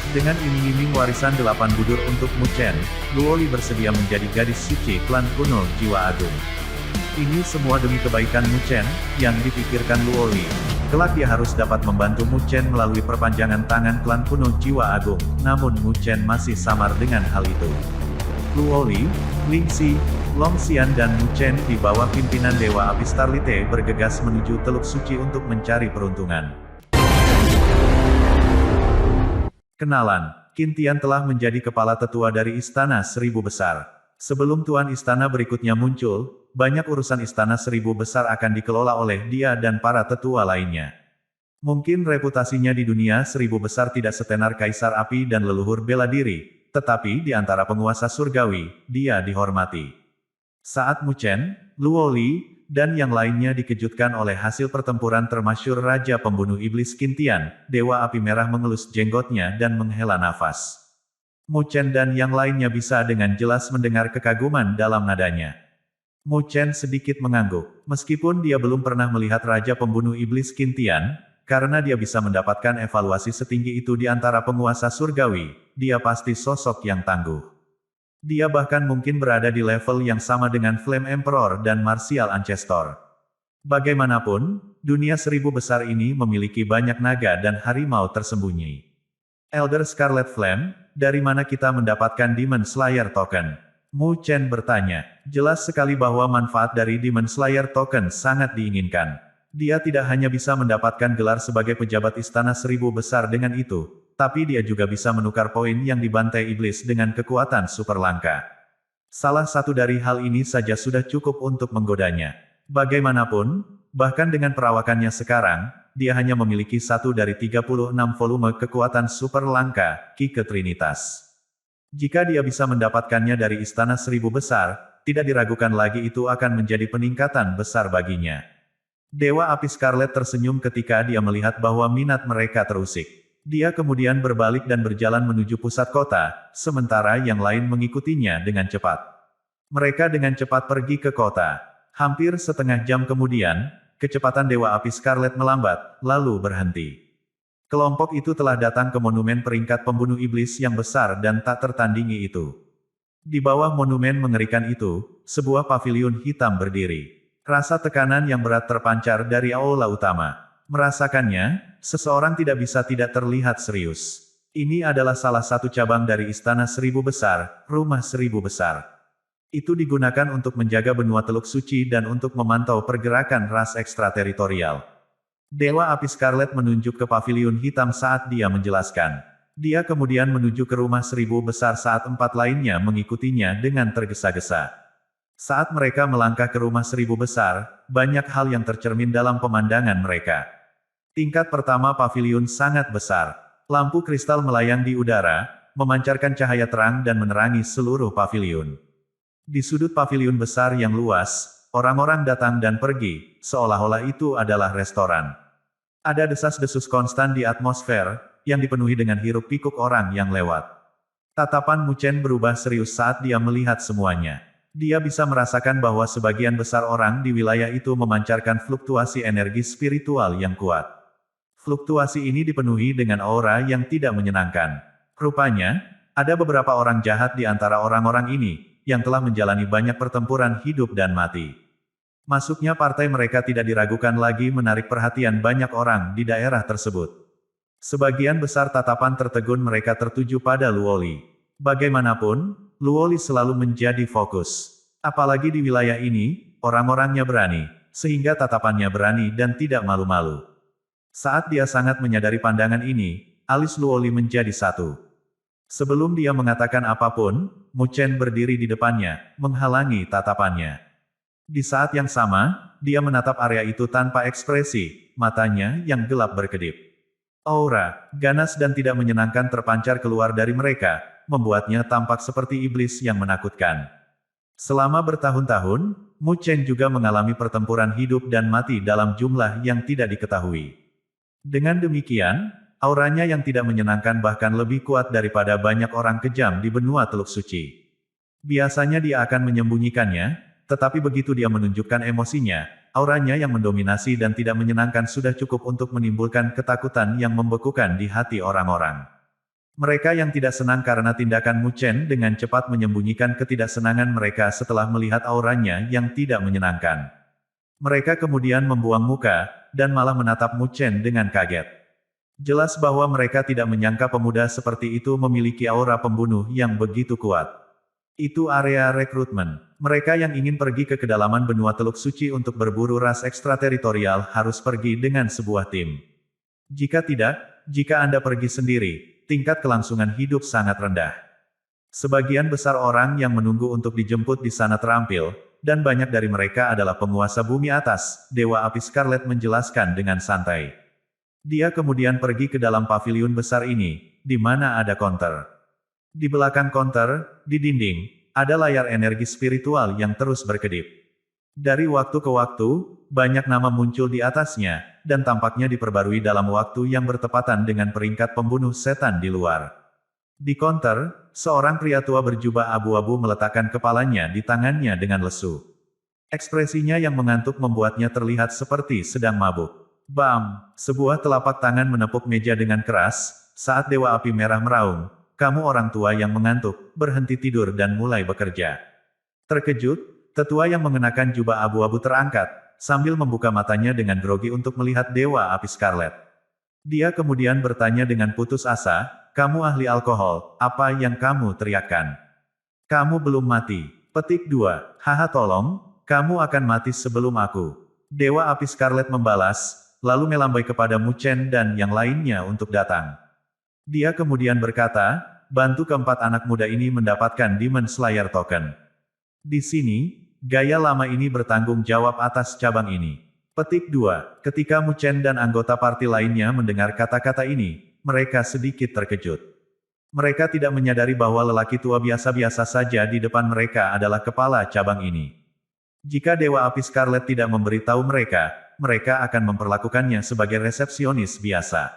Dengan iming-iming warisan 8 budur untuk Mu Chen, Luoli bersedia menjadi gadis suci klan kuno Jiwa Agung. Ini semua demi kebaikan Mu Chen, yang dipikirkan Luoli. Kelak dia harus dapat membantu Mu Chen melalui perpanjangan tangan klan kuno Jiwa Agung, namun Mu Chen masih samar dengan hal itu. Luoli, Ling Xi, Long Xian dan Mu Chen di bawah pimpinan Dewa Api Starlite bergegas menuju Teluk Suci untuk mencari peruntungan. Kenalan, Qin Tian telah menjadi kepala tetua dari Istana Seribu Besar. Sebelum Tuan Istana berikutnya muncul, banyak urusan Istana Seribu Besar akan dikelola oleh dia dan para tetua lainnya. Mungkin reputasinya di dunia Seribu Besar tidak setenar Kaisar Api dan leluhur bela diri, tetapi di antara penguasa surgawi, dia dihormati. Saat Mu Chen, Luoli, dan yang lainnya dikejutkan oleh hasil pertempuran termasyhur Raja Pembunuh Iblis Qin Tian, Dewa Api Merah mengelus jenggotnya dan menghela nafas. Mu Chen dan yang lainnya bisa dengan jelas mendengar kekaguman dalam nadanya. Mu Chen sedikit mengangguk, meskipun dia belum pernah melihat Raja Pembunuh Iblis Qin Tian, karena dia bisa mendapatkan evaluasi setinggi itu di antara penguasa surgawi, dia pasti sosok yang tangguh. Dia bahkan mungkin berada di level yang sama dengan Flame Emperor dan Martial Ancestor. Bagaimanapun, dunia Seribu Besar ini memiliki banyak naga dan harimau tersembunyi. Elder Scarlet Flame, dari mana kita mendapatkan Demon Slayer Token? Mu Chen bertanya. Jelas sekali bahwa manfaat dari Demon Slayer Token sangat diinginkan. Dia tidak hanya bisa mendapatkan gelar sebagai pejabat Istana Seribu Besar dengan itu, tapi dia juga bisa menukar poin yang dibantai iblis dengan kekuatan super langka. Salah satu dari hal ini saja sudah cukup untuk menggodanya. Bagaimanapun, bahkan dengan perawakannya sekarang, dia hanya memiliki satu dari 36 volume kekuatan super langka, Ki Trinitas. Jika dia bisa mendapatkannya dari Istana Seribu Besar, tidak diragukan lagi itu akan menjadi peningkatan besar baginya. Dewa Api Scarlet tersenyum ketika dia melihat bahwa minat mereka terusik. Dia kemudian berbalik dan berjalan menuju pusat kota, sementara yang lain mengikutinya dengan cepat. Mereka dengan cepat pergi ke kota. Hampir setengah jam kemudian, kecepatan Dewa Api Scarlet melambat, lalu berhenti. Kelompok itu telah datang ke monumen peringkat pembunuh iblis yang besar dan tak tertandingi itu. Di bawah monumen mengerikan itu, sebuah paviliun hitam berdiri. Rasa tekanan yang berat terpancar dari aula utama. Merasakannya, seseorang tidak bisa tidak terlihat serius. Ini adalah salah satu cabang dari Istana Seribu Besar, Rumah Seribu Besar. Itu digunakan untuk menjaga benua Teluk Suci dan untuk memantau pergerakan ras ekstrateritorial. Dewa Api Scarlet menunjuk ke paviliun hitam saat dia menjelaskan. Dia kemudian menuju ke Rumah Seribu Besar saat 4 lainnya mengikutinya dengan tergesa-gesa. Saat mereka melangkah ke Rumah Seribu Besar, banyak hal yang tercermin dalam pemandangan mereka. Tingkat pertama paviliun sangat besar. Lampu kristal melayang di udara, memancarkan cahaya terang dan menerangi seluruh paviliun. Di sudut paviliun besar yang luas, orang-orang datang dan pergi, seolah-olah itu adalah restoran. Ada desas-desus konstan di atmosfer, yang dipenuhi dengan hiruk-pikuk orang yang lewat. Tatapan Mu Chen berubah serius saat dia melihat semuanya. Dia bisa merasakan bahwa sebagian besar orang di wilayah itu memancarkan fluktuasi energi spiritual yang kuat. Fluktuasi ini dipenuhi dengan aura yang tidak menyenangkan. Rupanya, ada beberapa orang jahat di antara orang-orang ini, yang telah menjalani banyak pertempuran hidup dan mati. Masuknya partai mereka tidak diragukan lagi menarik perhatian banyak orang di daerah tersebut. Sebagian besar tatapan tertegun mereka tertuju pada Luoli. Bagaimanapun, Luoli selalu menjadi fokus. Apalagi di wilayah ini, orang-orangnya berani, sehingga tatapannya berani dan tidak malu-malu. Saat dia sangat menyadari pandangan ini, alis Luoli menjadi satu. Sebelum dia mengatakan apapun, Mu Chen berdiri di depannya, menghalangi tatapannya. Di saat yang sama, dia menatap area itu tanpa ekspresi, matanya yang gelap berkedip. Aura, ganas dan tidak menyenangkan terpancar keluar dari mereka, membuatnya tampak seperti iblis yang menakutkan. Selama bertahun-tahun, Mu Chen juga mengalami pertempuran hidup dan mati dalam jumlah yang tidak diketahui. Dengan demikian, auranya yang tidak menyenangkan bahkan lebih kuat daripada banyak orang kejam di benua Teluk Suci. Biasanya dia akan menyembunyikannya, tetapi begitu dia menunjukkan emosinya, auranya yang mendominasi dan tidak menyenangkan sudah cukup untuk menimbulkan ketakutan yang membekukan di hati orang-orang. Mereka yang tidak senang karena tindakan Mu Chen dengan cepat menyembunyikan ketidaksenangan mereka setelah melihat auranya yang tidak menyenangkan. Mereka kemudian membuang muka, dan malah menatap Mu Chen dengan kaget. Jelas bahwa mereka tidak menyangka pemuda seperti itu memiliki aura pembunuh yang begitu kuat. Itu area rekrutmen. Mereka yang ingin pergi ke kedalaman benua Teluk Suci untuk berburu ras ekstrateritorial harus pergi dengan sebuah tim. Jika tidak, jika Anda pergi sendiri, tingkat kelangsungan hidup sangat rendah. Sebagian besar orang yang menunggu untuk dijemput di sana terampil, dan banyak dari mereka adalah penguasa bumi atas, Dewa Api Scarlet menjelaskan dengan santai. Dia kemudian pergi ke dalam paviliun besar ini, di mana ada konter. Di belakang konter, di dinding, ada layar energi spiritual yang terus berkedip. Dari waktu ke waktu, banyak nama muncul di atasnya, dan tampaknya diperbarui dalam waktu yang bertepatan dengan peringkat pembunuh setan di luar. Di konter, seorang pria tua berjubah abu-abu meletakkan kepalanya di tangannya dengan lesu. Ekspresinya yang mengantuk membuatnya terlihat seperti sedang mabuk. Bam! Sebuah telapak tangan menepuk meja dengan keras, saat Dewa Api Merah meraung. Kamu orang tua yang mengantuk, berhenti tidur dan mulai bekerja. Terkejut, tetua yang mengenakan jubah abu-abu terangkat, sambil membuka matanya dengan grogi untuk melihat Dewa Api Scarlet. Dia kemudian bertanya dengan putus asa, kamu ahli alkohol, apa yang kamu teriakkan? Kamu belum mati. Petik 2. Haha tolong, kamu akan mati sebelum aku. Dewa Api Scarlet membalas, lalu melambai kepada Mu Chen dan yang lainnya untuk datang. Dia kemudian berkata, bantu keempat anak muda ini mendapatkan Demon Slayer Token. Di sini, gaya lama ini bertanggung jawab atas cabang ini. Petik 2. Ketika Mu Chen dan anggota parti lainnya mendengar kata-kata ini, mereka sedikit terkejut. Mereka tidak menyadari bahwa lelaki tua biasa-biasa saja di depan mereka adalah kepala cabang ini. Jika Dewa Api Scarlet tidak memberitahu mereka, mereka akan memperlakukannya sebagai resepsionis biasa.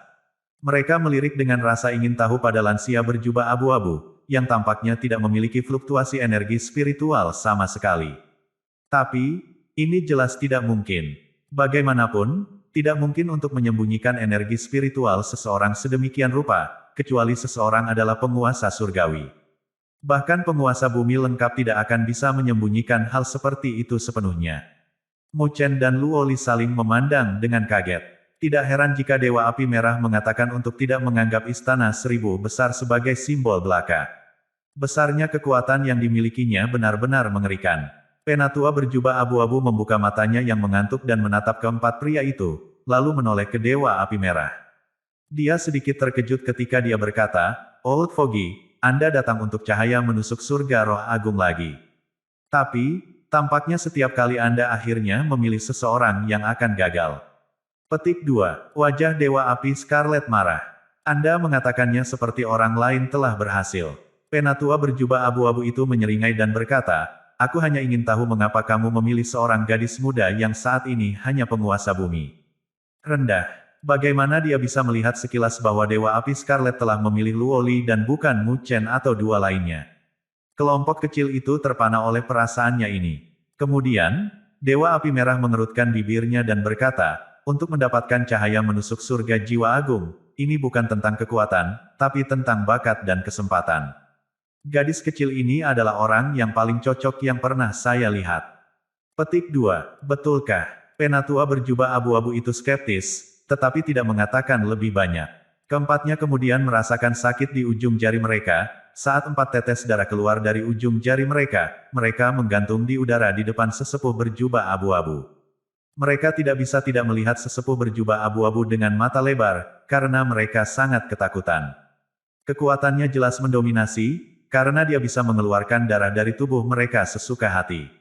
Mereka melirik dengan rasa ingin tahu pada lansia berjubah abu-abu, yang tampaknya tidak memiliki fluktuasi energi spiritual sama sekali. Tapi, ini jelas tidak mungkin. Bagaimanapun, tidak mungkin untuk menyembunyikan energi spiritual seseorang sedemikian rupa, kecuali seseorang adalah penguasa surgawi. Bahkan penguasa bumi lengkap tidak akan bisa menyembunyikan hal seperti itu sepenuhnya. Mu Chen dan Luo Li saling memandang dengan kaget. Tidak heran jika Dewa Api Merah mengatakan untuk tidak menganggap Istana Seribu Besar sebagai simbol belaka. Besarnya kekuatan yang dimilikinya benar-benar mengerikan. Penatua berjubah abu-abu membuka matanya yang mengantuk dan menatap keempat pria itu, lalu menoleh ke Dewa Api Merah. Dia sedikit terkejut ketika dia berkata, Old Foggy, Anda datang untuk cahaya menusuk surga roh agung lagi. Tapi, tampaknya setiap kali Anda akhirnya memilih seseorang yang akan gagal. Petik 2. Wajah Dewa Api Scarlet marah. Anda mengatakannya seperti orang lain telah berhasil. Penatua berjubah abu-abu itu menyeringai dan berkata, aku hanya ingin tahu mengapa kamu memilih seorang gadis muda yang saat ini hanya penguasa bumi. Rendah. Bagaimana dia bisa melihat sekilas bahwa Dewa Api Scarlet telah memilih Luo Li dan bukan Mu Chen atau dua lainnya. Kelompok kecil itu terpana oleh perasaannya ini. Kemudian, Dewa Api Merah mengerutkan bibirnya dan berkata, untuk mendapatkan cahaya menusuk surga jiwa agung, ini bukan tentang kekuatan, tapi tentang bakat dan kesempatan. Gadis kecil ini adalah orang yang paling cocok yang pernah saya lihat. Petik 2. Betulkah? Penatua berjubah abu-abu itu skeptis, tetapi tidak mengatakan lebih banyak. Keempatnya kemudian merasakan sakit di ujung jari mereka, saat 4 tetes darah keluar dari ujung jari mereka, mereka menggantung di udara di depan sesepuh berjubah abu-abu. Mereka tidak bisa tidak melihat sesepuh berjubah abu-abu dengan mata lebar, karena mereka sangat ketakutan. Kekuatannya jelas mendominasi, karena dia bisa mengeluarkan darah dari tubuh mereka sesuka hati.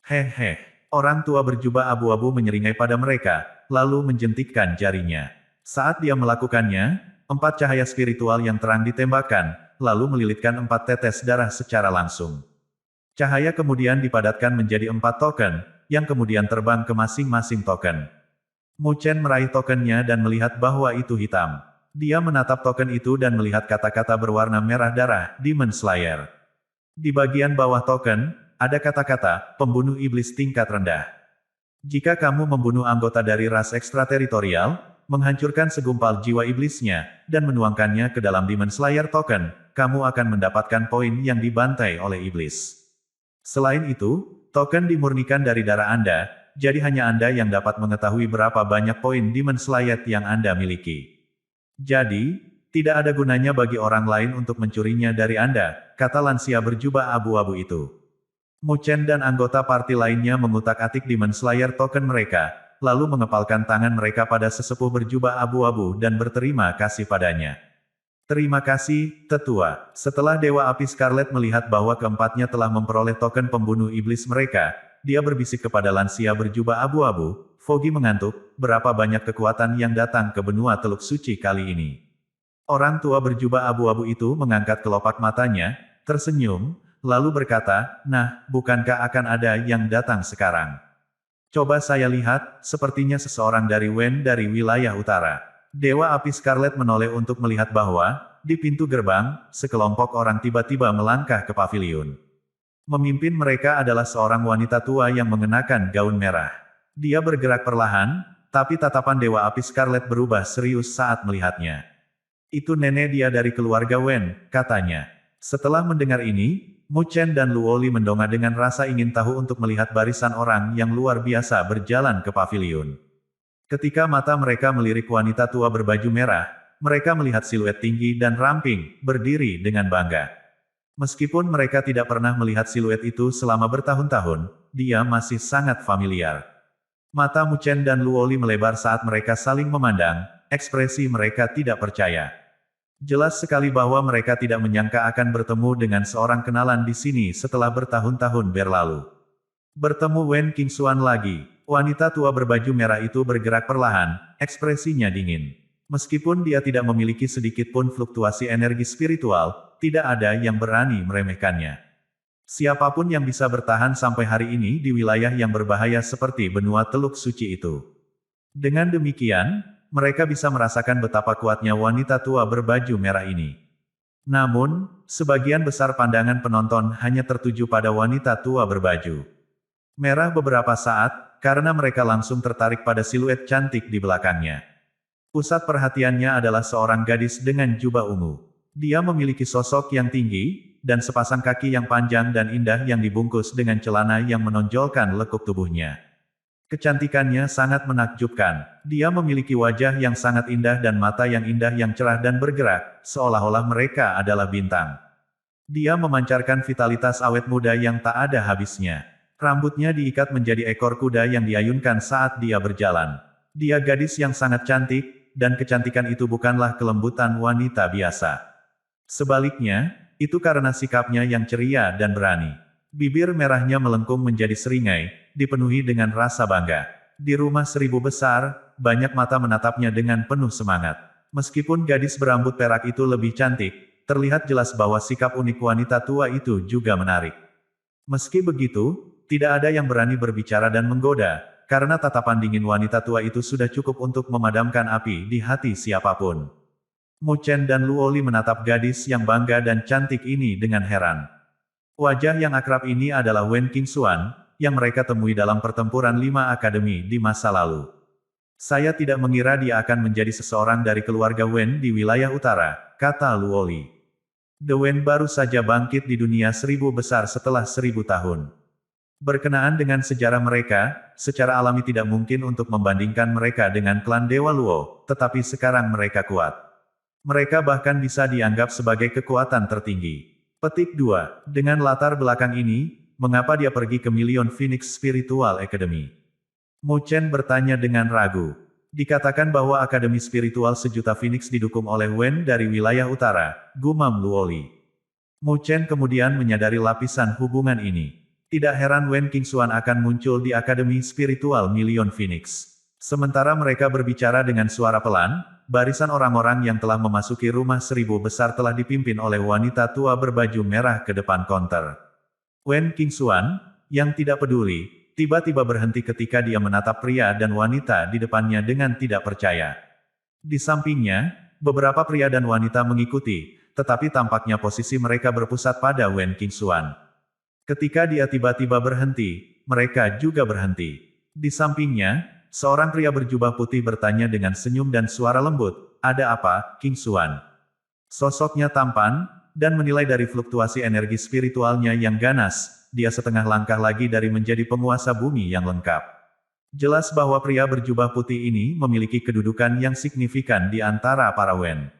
Hehe, orang tua berjubah abu-abu menyeringai pada mereka, lalu menjentikkan jarinya. Saat dia melakukannya, 4 cahaya spiritual yang terang ditembakkan, lalu melilitkan 4 tetes darah secara langsung. Cahaya kemudian dipadatkan menjadi 4 token, yang kemudian terbang ke masing-masing token. Mu Chen meraih tokennya dan melihat bahwa itu hitam. Dia menatap token itu dan melihat kata-kata berwarna merah darah, Demon Slayer. Di bagian bawah token, ada kata-kata, pembunuh iblis tingkat rendah. Jika kamu membunuh anggota dari ras ekstrateritorial, menghancurkan segumpal jiwa iblisnya, dan menuangkannya ke dalam Demon Slayer Token, kamu akan mendapatkan poin yang dibantai oleh iblis. Selain itu, token dimurnikan dari darah Anda, jadi hanya Anda yang dapat mengetahui berapa banyak poin Demon Slayer yang Anda miliki. Jadi, tidak ada gunanya bagi orang lain untuk mencurinya dari Anda, kata lansia berjubah abu-abu itu. Mu Chen dan anggota parti lainnya mengutak-atik Demon Slayer token mereka, lalu mengepalkan tangan mereka pada sesepuh berjubah abu-abu dan berterima kasih padanya. Terima kasih, Tetua. Setelah Dewa Api Scarlet melihat bahwa keempatnya telah memperoleh token pembunuh iblis mereka, dia berbisik kepada lansia berjubah abu-abu, Foggy mengantuk, berapa banyak kekuatan yang datang ke benua Teluk Suci kali ini. Orang tua berjubah abu-abu itu mengangkat kelopak matanya, tersenyum, lalu berkata, nah, bukankah akan ada yang datang sekarang? Coba saya lihat, sepertinya seseorang dari Wen dari wilayah utara. Dewa Api Scarlet menoleh untuk melihat bahwa, di pintu gerbang, sekelompok orang tiba-tiba melangkah ke paviliun. Memimpin mereka adalah seorang wanita tua yang mengenakan gaun merah. Dia bergerak perlahan, tapi tatapan Dewa Api Scarlet berubah serius saat melihatnya. Itu nenek dia dari keluarga Wen, katanya. Setelah mendengar ini, Mu Chen dan Luoli mendongak dengan rasa ingin tahu untuk melihat barisan orang yang luar biasa berjalan ke paviliun. Ketika mata mereka melirik wanita tua berbaju merah, mereka melihat siluet tinggi dan ramping, berdiri dengan bangga. Meskipun mereka tidak pernah melihat siluet itu selama bertahun-tahun, dia masih sangat familiar. Mata Mu Chen dan Luoli melebar saat mereka saling memandang, ekspresi mereka tidak percaya. Jelas sekali bahwa mereka tidak menyangka akan bertemu dengan seorang kenalan di sini setelah bertahun-tahun berlalu. Bertemu Wen Qingxuan lagi, wanita tua berbaju merah itu bergerak perlahan, ekspresinya dingin. Meskipun dia tidak memiliki sedikit pun fluktuasi energi spiritual, tidak ada yang berani meremehkannya. Siapapun yang bisa bertahan sampai hari ini di wilayah yang berbahaya seperti benua Teluk Suci itu. Dengan demikian, mereka bisa merasakan betapa kuatnya wanita tua berbaju merah ini. Namun, sebagian besar pandangan penonton hanya tertuju pada wanita tua berbaju merah beberapa saat, karena mereka langsung tertarik pada siluet cantik di belakangnya. Pusat perhatiannya adalah seorang gadis dengan jubah ungu. Dia memiliki sosok yang tinggi, dan sepasang kaki yang panjang dan indah yang dibungkus dengan celana yang menonjolkan lekuk tubuhnya. Kecantikannya sangat menakjubkan. Dia memiliki wajah yang sangat indah dan mata yang indah yang cerah dan bergerak, seolah-olah mereka adalah bintang. Dia memancarkan vitalitas awet muda yang tak ada habisnya. Rambutnya diikat menjadi ekor kuda yang diayunkan saat dia berjalan. Dia gadis yang sangat cantik, dan kecantikan itu bukanlah kelembutan wanita biasa. Sebaliknya, itu karena sikapnya yang ceria dan berani. Bibir merahnya melengkung menjadi seringai, dipenuhi dengan rasa bangga. Di rumah seribu besar, banyak mata menatapnya dengan penuh semangat. Meskipun gadis berambut perak itu lebih cantik, terlihat jelas bahwa sikap unik wanita tua itu juga menarik. Meski begitu, tidak ada yang berani berbicara dan menggoda, karena tatapan dingin wanita tua itu sudah cukup untuk memadamkan api di hati siapapun. Mu Chen dan Luoli menatap gadis yang bangga dan cantik ini dengan heran. Wajah yang akrab ini adalah Wen Qingxuan, yang mereka temui dalam pertempuran 5 akademi di masa lalu. Saya tidak mengira dia akan menjadi seseorang dari keluarga Wen di wilayah utara, kata Luoli. The Wen baru saja bangkit di dunia 1000 besar setelah 1000 tahun. Berkenaan dengan sejarah mereka, secara alami tidak mungkin untuk membandingkan mereka dengan klan Dewa Luo, tetapi sekarang mereka kuat. Mereka bahkan bisa dianggap sebagai kekuatan tertinggi. Petik 2. Dengan latar belakang ini, mengapa dia pergi ke Million Phoenix Spiritual Academy? Mu Chen bertanya dengan ragu. Dikatakan bahwa Akademi Spiritual Sejuta Phoenix didukung oleh Wen dari wilayah utara, gumam Luoli. Mu Chen kemudian menyadari lapisan hubungan ini. Tidak heran Wen Qingxuan akan muncul di Akademi Spiritual Million Phoenix. Sementara mereka berbicara dengan suara pelan, barisan orang-orang yang telah memasuki rumah 1000 besar telah dipimpin oleh wanita tua berbaju merah ke depan konter. Wen Qingxuan, yang tidak peduli, tiba-tiba berhenti ketika dia menatap pria dan wanita di depannya dengan tidak percaya. Di sampingnya, beberapa pria dan wanita mengikuti, tetapi tampaknya posisi mereka berpusat pada Wen Qingxuan. Ketika dia tiba-tiba berhenti, mereka juga berhenti. Di sampingnya, seorang pria berjubah putih bertanya dengan senyum dan suara lembut, "Ada apa, King Xuan?" Sosoknya tampan, dan menilai dari fluktuasi energi spiritualnya yang ganas, dia setengah langkah lagi dari menjadi penguasa bumi yang lengkap. Jelas bahwa pria berjubah putih ini memiliki kedudukan yang signifikan di antara para Wen.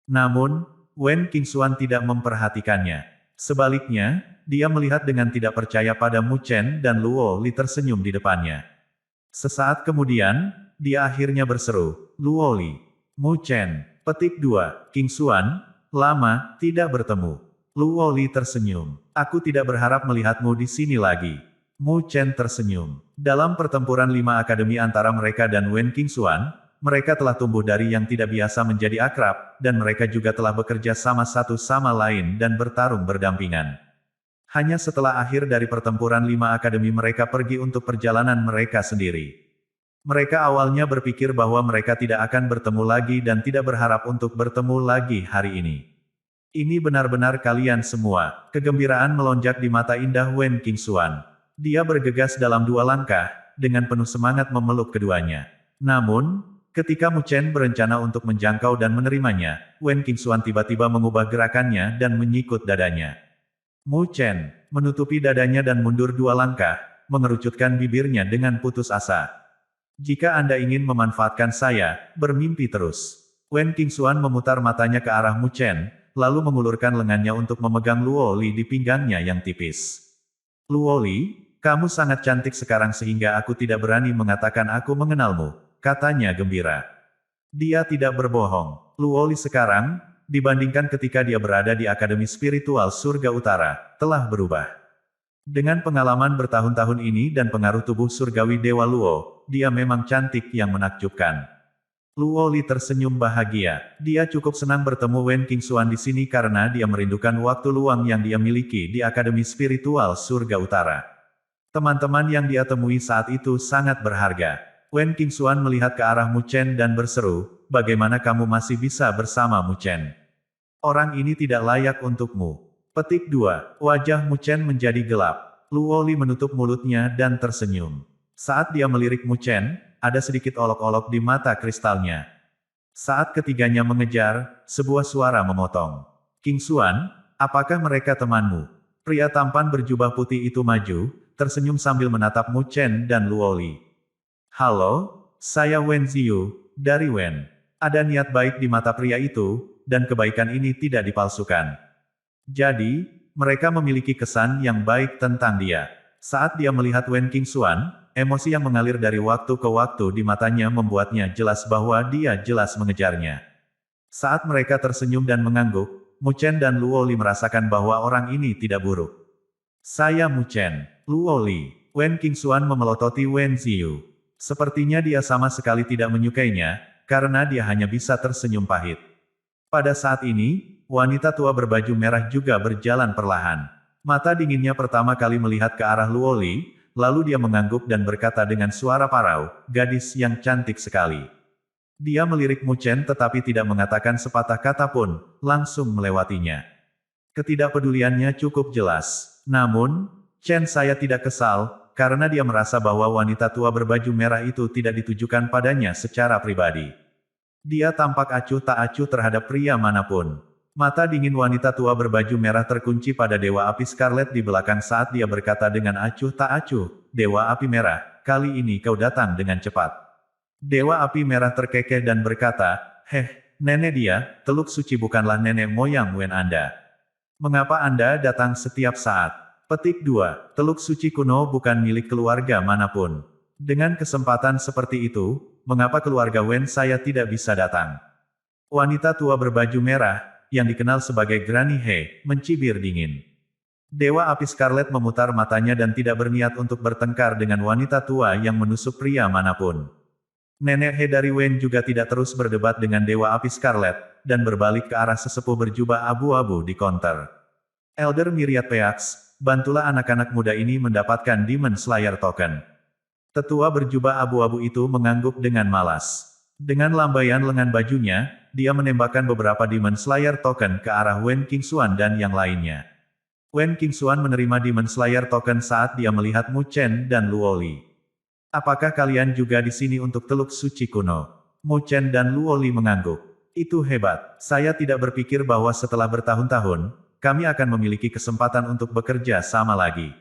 Namun, Wen Qingxuan tidak memperhatikannya. Sebaliknya, dia melihat dengan tidak percaya pada Mu Chen dan Luo Li tersenyum di depannya. Sesaat kemudian, dia akhirnya berseru, "Luo Li, Mu Chen." Petik 2, Qingxuan, lama, tidak bertemu. Luo Li tersenyum. "Aku tidak berharap melihatmu di sini lagi." Mu Chen tersenyum. Dalam pertempuran 5 akademi antara mereka dan Wen Qingxuan, mereka telah tumbuh dari yang tidak biasa menjadi akrab, dan mereka juga telah bekerja sama satu sama lain dan bertarung berdampingan. Hanya setelah akhir dari pertempuran 5 akademi mereka pergi untuk perjalanan mereka sendiri. Mereka awalnya berpikir bahwa mereka tidak akan bertemu lagi dan tidak berharap untuk bertemu lagi hari ini. "Ini benar-benar kalian semua." Kegembiraan melonjak di mata indah Wen Qingxuan. Dia bergegas dalam 2 langkah, dengan penuh semangat memeluk keduanya. Namun, ketika Mu Chen berencana untuk menjangkau dan menerimanya, Wen Qingxuan tiba-tiba mengubah gerakannya dan menyikut dadanya. Mu Chen menutupi dadanya dan mundur 2 langkah, mengerucutkan bibirnya dengan putus asa. "Jika Anda ingin memanfaatkan saya, bermimpi terus." Wen Qingxuan memutar matanya ke arah Mu Chen, lalu mengulurkan lengannya untuk memegang Luo Li di pinggangnya yang tipis. "Luo Li, kamu sangat cantik sekarang sehingga aku tidak berani mengatakan aku mengenalmu," katanya gembira. Dia tidak berbohong. Luo Li sekarang, dibandingkan ketika dia berada di Akademi Spiritual Surga Utara, telah berubah. Dengan pengalaman bertahun-tahun ini dan pengaruh tubuh surgawi Dewa Luo, dia memang cantik yang menakjubkan. Luo Li tersenyum bahagia. Dia cukup senang bertemu Wen Qingxuan di sini karena dia merindukan waktu luang yang dia miliki di Akademi Spiritual Surga Utara. Teman-teman yang dia temui saat itu sangat berharga. Wen Qingxuan melihat ke arah Mu Chen dan berseru, "Bagaimana kamu masih bisa bersama Mu Chen? Orang ini tidak layak untukmu." Petik 2. Wajah Mu Chen menjadi gelap. Luo Li menutup mulutnya dan tersenyum. Saat dia melirik Mu Chen, ada sedikit olok-olok di mata kristalnya. Saat ketiganya mengejar, sebuah suara memotong. "Qingxuan, apakah mereka temanmu?" Pria tampan berjubah putih itu maju, tersenyum sambil menatap Mu Chen dan Luo Li. "Halo, saya Wen Ziyu, dari Wen." Ada niat baik di mata pria itu, dan kebaikan ini tidak dipalsukan. Jadi, mereka memiliki kesan yang baik tentang dia. Saat dia melihat Wen Qingxuan, emosi yang mengalir dari waktu ke waktu di matanya membuatnya jelas bahwa dia jelas mengejarnya. Saat mereka tersenyum dan mengangguk, Mu Chen dan Luo Li merasakan bahwa orang ini tidak buruk. "Saya Mu Chen, Luo Li." Wen Qingxuan memelototi Wen Ziyu. Sepertinya dia sama sekali tidak menyukainya, karena dia hanya bisa tersenyum pahit. Pada saat ini, wanita tua berbaju merah juga berjalan perlahan. Mata dinginnya pertama kali melihat ke arah Luo Li, lalu dia mengangguk dan berkata dengan suara parau, "Gadis yang cantik sekali." Dia melirik Mu Chen tetapi tidak mengatakan sepatah kata pun, langsung melewatinya. Ketidakpeduliannya cukup jelas. Namun, Chen saya tidak kesal, karena dia merasa bahwa wanita tua berbaju merah itu tidak ditujukan padanya secara pribadi. Dia tampak acuh tak acuh terhadap pria manapun. Mata dingin wanita tua berbaju merah terkunci pada Dewa Api Scarlet di belakang saat dia berkata dengan acuh tak acuh, "Dewa Api Merah, kali ini kau datang dengan cepat." Dewa Api Merah terkekeh dan berkata, nenek dia, Teluk Suci bukanlah nenek moyang Wen Anda. Mengapa Anda datang setiap saat?" Petik 2. Teluk Suci kuno bukan milik keluarga manapun. Dengan kesempatan seperti itu, mengapa keluarga Wen saya tidak bisa datang? Wanita tua berbaju merah, yang dikenal sebagai Granny He, mencibir dingin. Dewa Api Scarlet memutar matanya dan tidak berniat untuk bertengkar dengan wanita tua yang menusuk pria manapun. Nenek He dari Wen juga tidak terus berdebat dengan Dewa Api Scarlet, dan berbalik ke arah sesepuh berjubah abu-abu di konter. "Elder Myriad Peaks, bantulah anak-anak muda ini mendapatkan Demon Slayer Token." Tetua berjubah abu-abu itu mengangguk dengan malas. Dengan lambaian lengan bajunya, dia menembakkan beberapa Demon Slayer Token ke arah Wen Qingxuan dan yang lainnya. Wen Qingxuan menerima Demon Slayer Token saat dia melihat Mu Chen dan Luo Li. Apakah kalian juga di sini untuk Teluk Suci kuno? Mu Chen dan Luoli mengangguk. Itu hebat. Saya tidak berpikir bahwa setelah bertahun-tahun, kami akan memiliki kesempatan untuk bekerja sama lagi.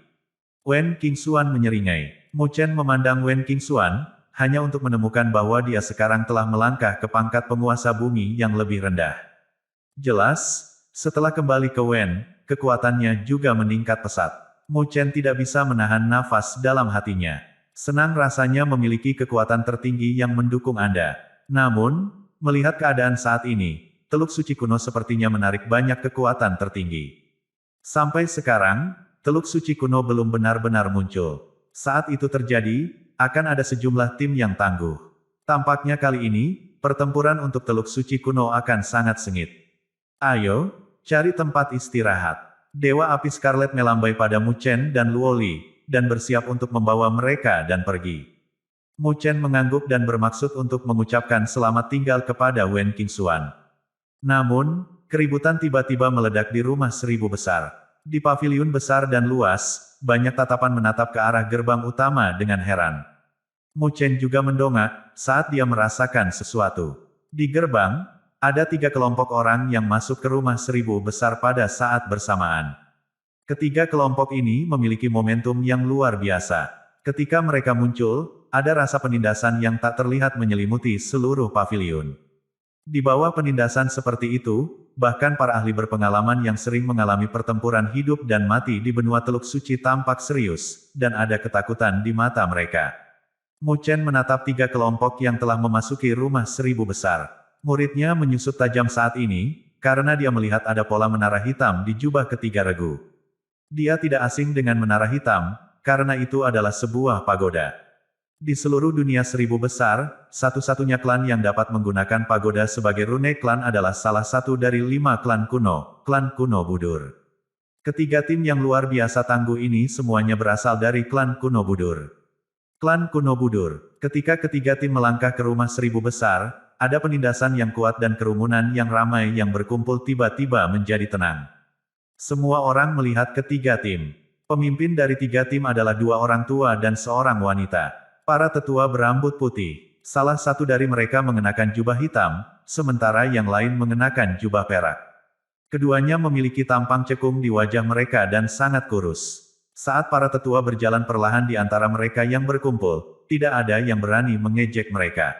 Wen Qingxuan menyeringai. Mu Chen memandang Wen Qingxuan, hanya untuk menemukan bahwa dia sekarang telah melangkah ke pangkat penguasa bumi yang lebih rendah. Jelas, setelah kembali ke Wen, kekuatannya juga meningkat pesat. Mu Chen tidak bisa menahan nafas dalam hatinya. Senang rasanya memiliki kekuatan tertinggi yang mendukung Anda. Namun, melihat keadaan saat ini, Teluk Suci kuno sepertinya menarik banyak kekuatan tertinggi. Sampai sekarang, Teluk Suci kuno belum benar-benar muncul. Saat itu terjadi, akan ada sejumlah tim yang tangguh. Tampaknya kali ini, pertempuran untuk Teluk Suci kuno akan sangat sengit. Ayo, cari tempat istirahat. Dewa Api Scarlet melambai pada Mu Chen dan Luoli, dan bersiap untuk membawa mereka dan pergi. Mu Chen mengangguk dan bermaksud untuk mengucapkan selamat tinggal kepada Wen Qingxuan. Namun, keributan tiba-tiba meledak di rumah seribu besar. Di paviliun besar dan luas, banyak tatapan menatap ke arah gerbang utama dengan heran. Mu Chen juga mendongak, saat dia merasakan sesuatu. Di gerbang, ada 3 kelompok orang yang masuk ke rumah seribu besar pada saat bersamaan. Ketiga kelompok ini memiliki momentum yang luar biasa. Ketika mereka muncul, ada rasa penindasan yang tak terlihat menyelimuti seluruh paviliun. Di bawah penindasan seperti itu, bahkan para ahli berpengalaman yang sering mengalami pertempuran hidup dan mati di benua Teluk Suci tampak serius, dan ada ketakutan di mata mereka. Mu Chen menatap 3 kelompok yang telah memasuki rumah seribu besar. Muridnya menyusut tajam saat ini, karena dia melihat ada pola menara hitam di jubah ketiga regu. Dia tidak asing dengan menara hitam, karena itu adalah sebuah pagoda. Di seluruh dunia seribu besar, satu-satunya klan yang dapat menggunakan pagoda sebagai rune klan adalah salah satu dari 5 klan kuno Budur. Ketiga tim yang luar biasa tangguh ini semuanya berasal dari klan kuno Budur. Klan kuno Budur. Ketika ketiga tim melangkah ke rumah seribu besar, ada penindasan yang kuat dan kerumunan yang ramai yang berkumpul tiba-tiba menjadi tenang. Semua orang melihat ketiga tim. Pemimpin dari 3 tim adalah 2 orang tua dan seorang wanita. Para tetua berambut putih. Salah satu dari mereka mengenakan jubah hitam, sementara yang lain mengenakan jubah perak. Keduanya memiliki tampang cekung di wajah mereka dan sangat kurus. Saat para tetua berjalan perlahan di antara mereka yang berkumpul, tidak ada yang berani mengejek mereka.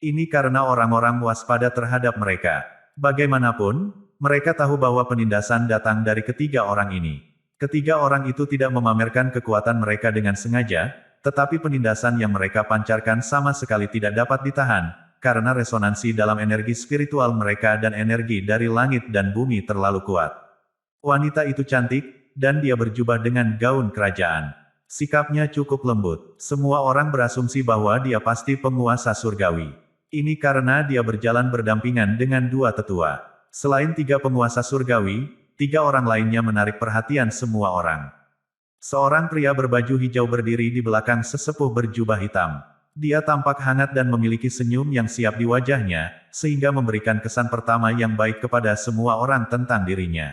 Ini karena orang-orang waspada terhadap mereka. Bagaimanapun, mereka tahu bahwa penindasan datang dari ketiga orang ini. Ketiga orang itu tidak memamerkan kekuatan mereka dengan sengaja, tetapi penindasan yang mereka pancarkan sama sekali tidak dapat ditahan, karena resonansi dalam energi spiritual mereka dan energi dari langit dan bumi terlalu kuat. Wanita itu cantik, dan dia berjubah dengan gaun kerajaan. Sikapnya cukup lembut. Semua orang berasumsi bahwa dia pasti penguasa surgawi. Ini karena dia berjalan berdampingan dengan 2 tetua. Selain 3 penguasa surgawi, 3 orang lainnya menarik perhatian semua orang. Seorang pria berbaju hijau berdiri di belakang sesepuh berjubah hitam. Dia tampak hangat dan memiliki senyum yang siap di wajahnya, sehingga memberikan kesan pertama yang baik kepada semua orang tentang dirinya.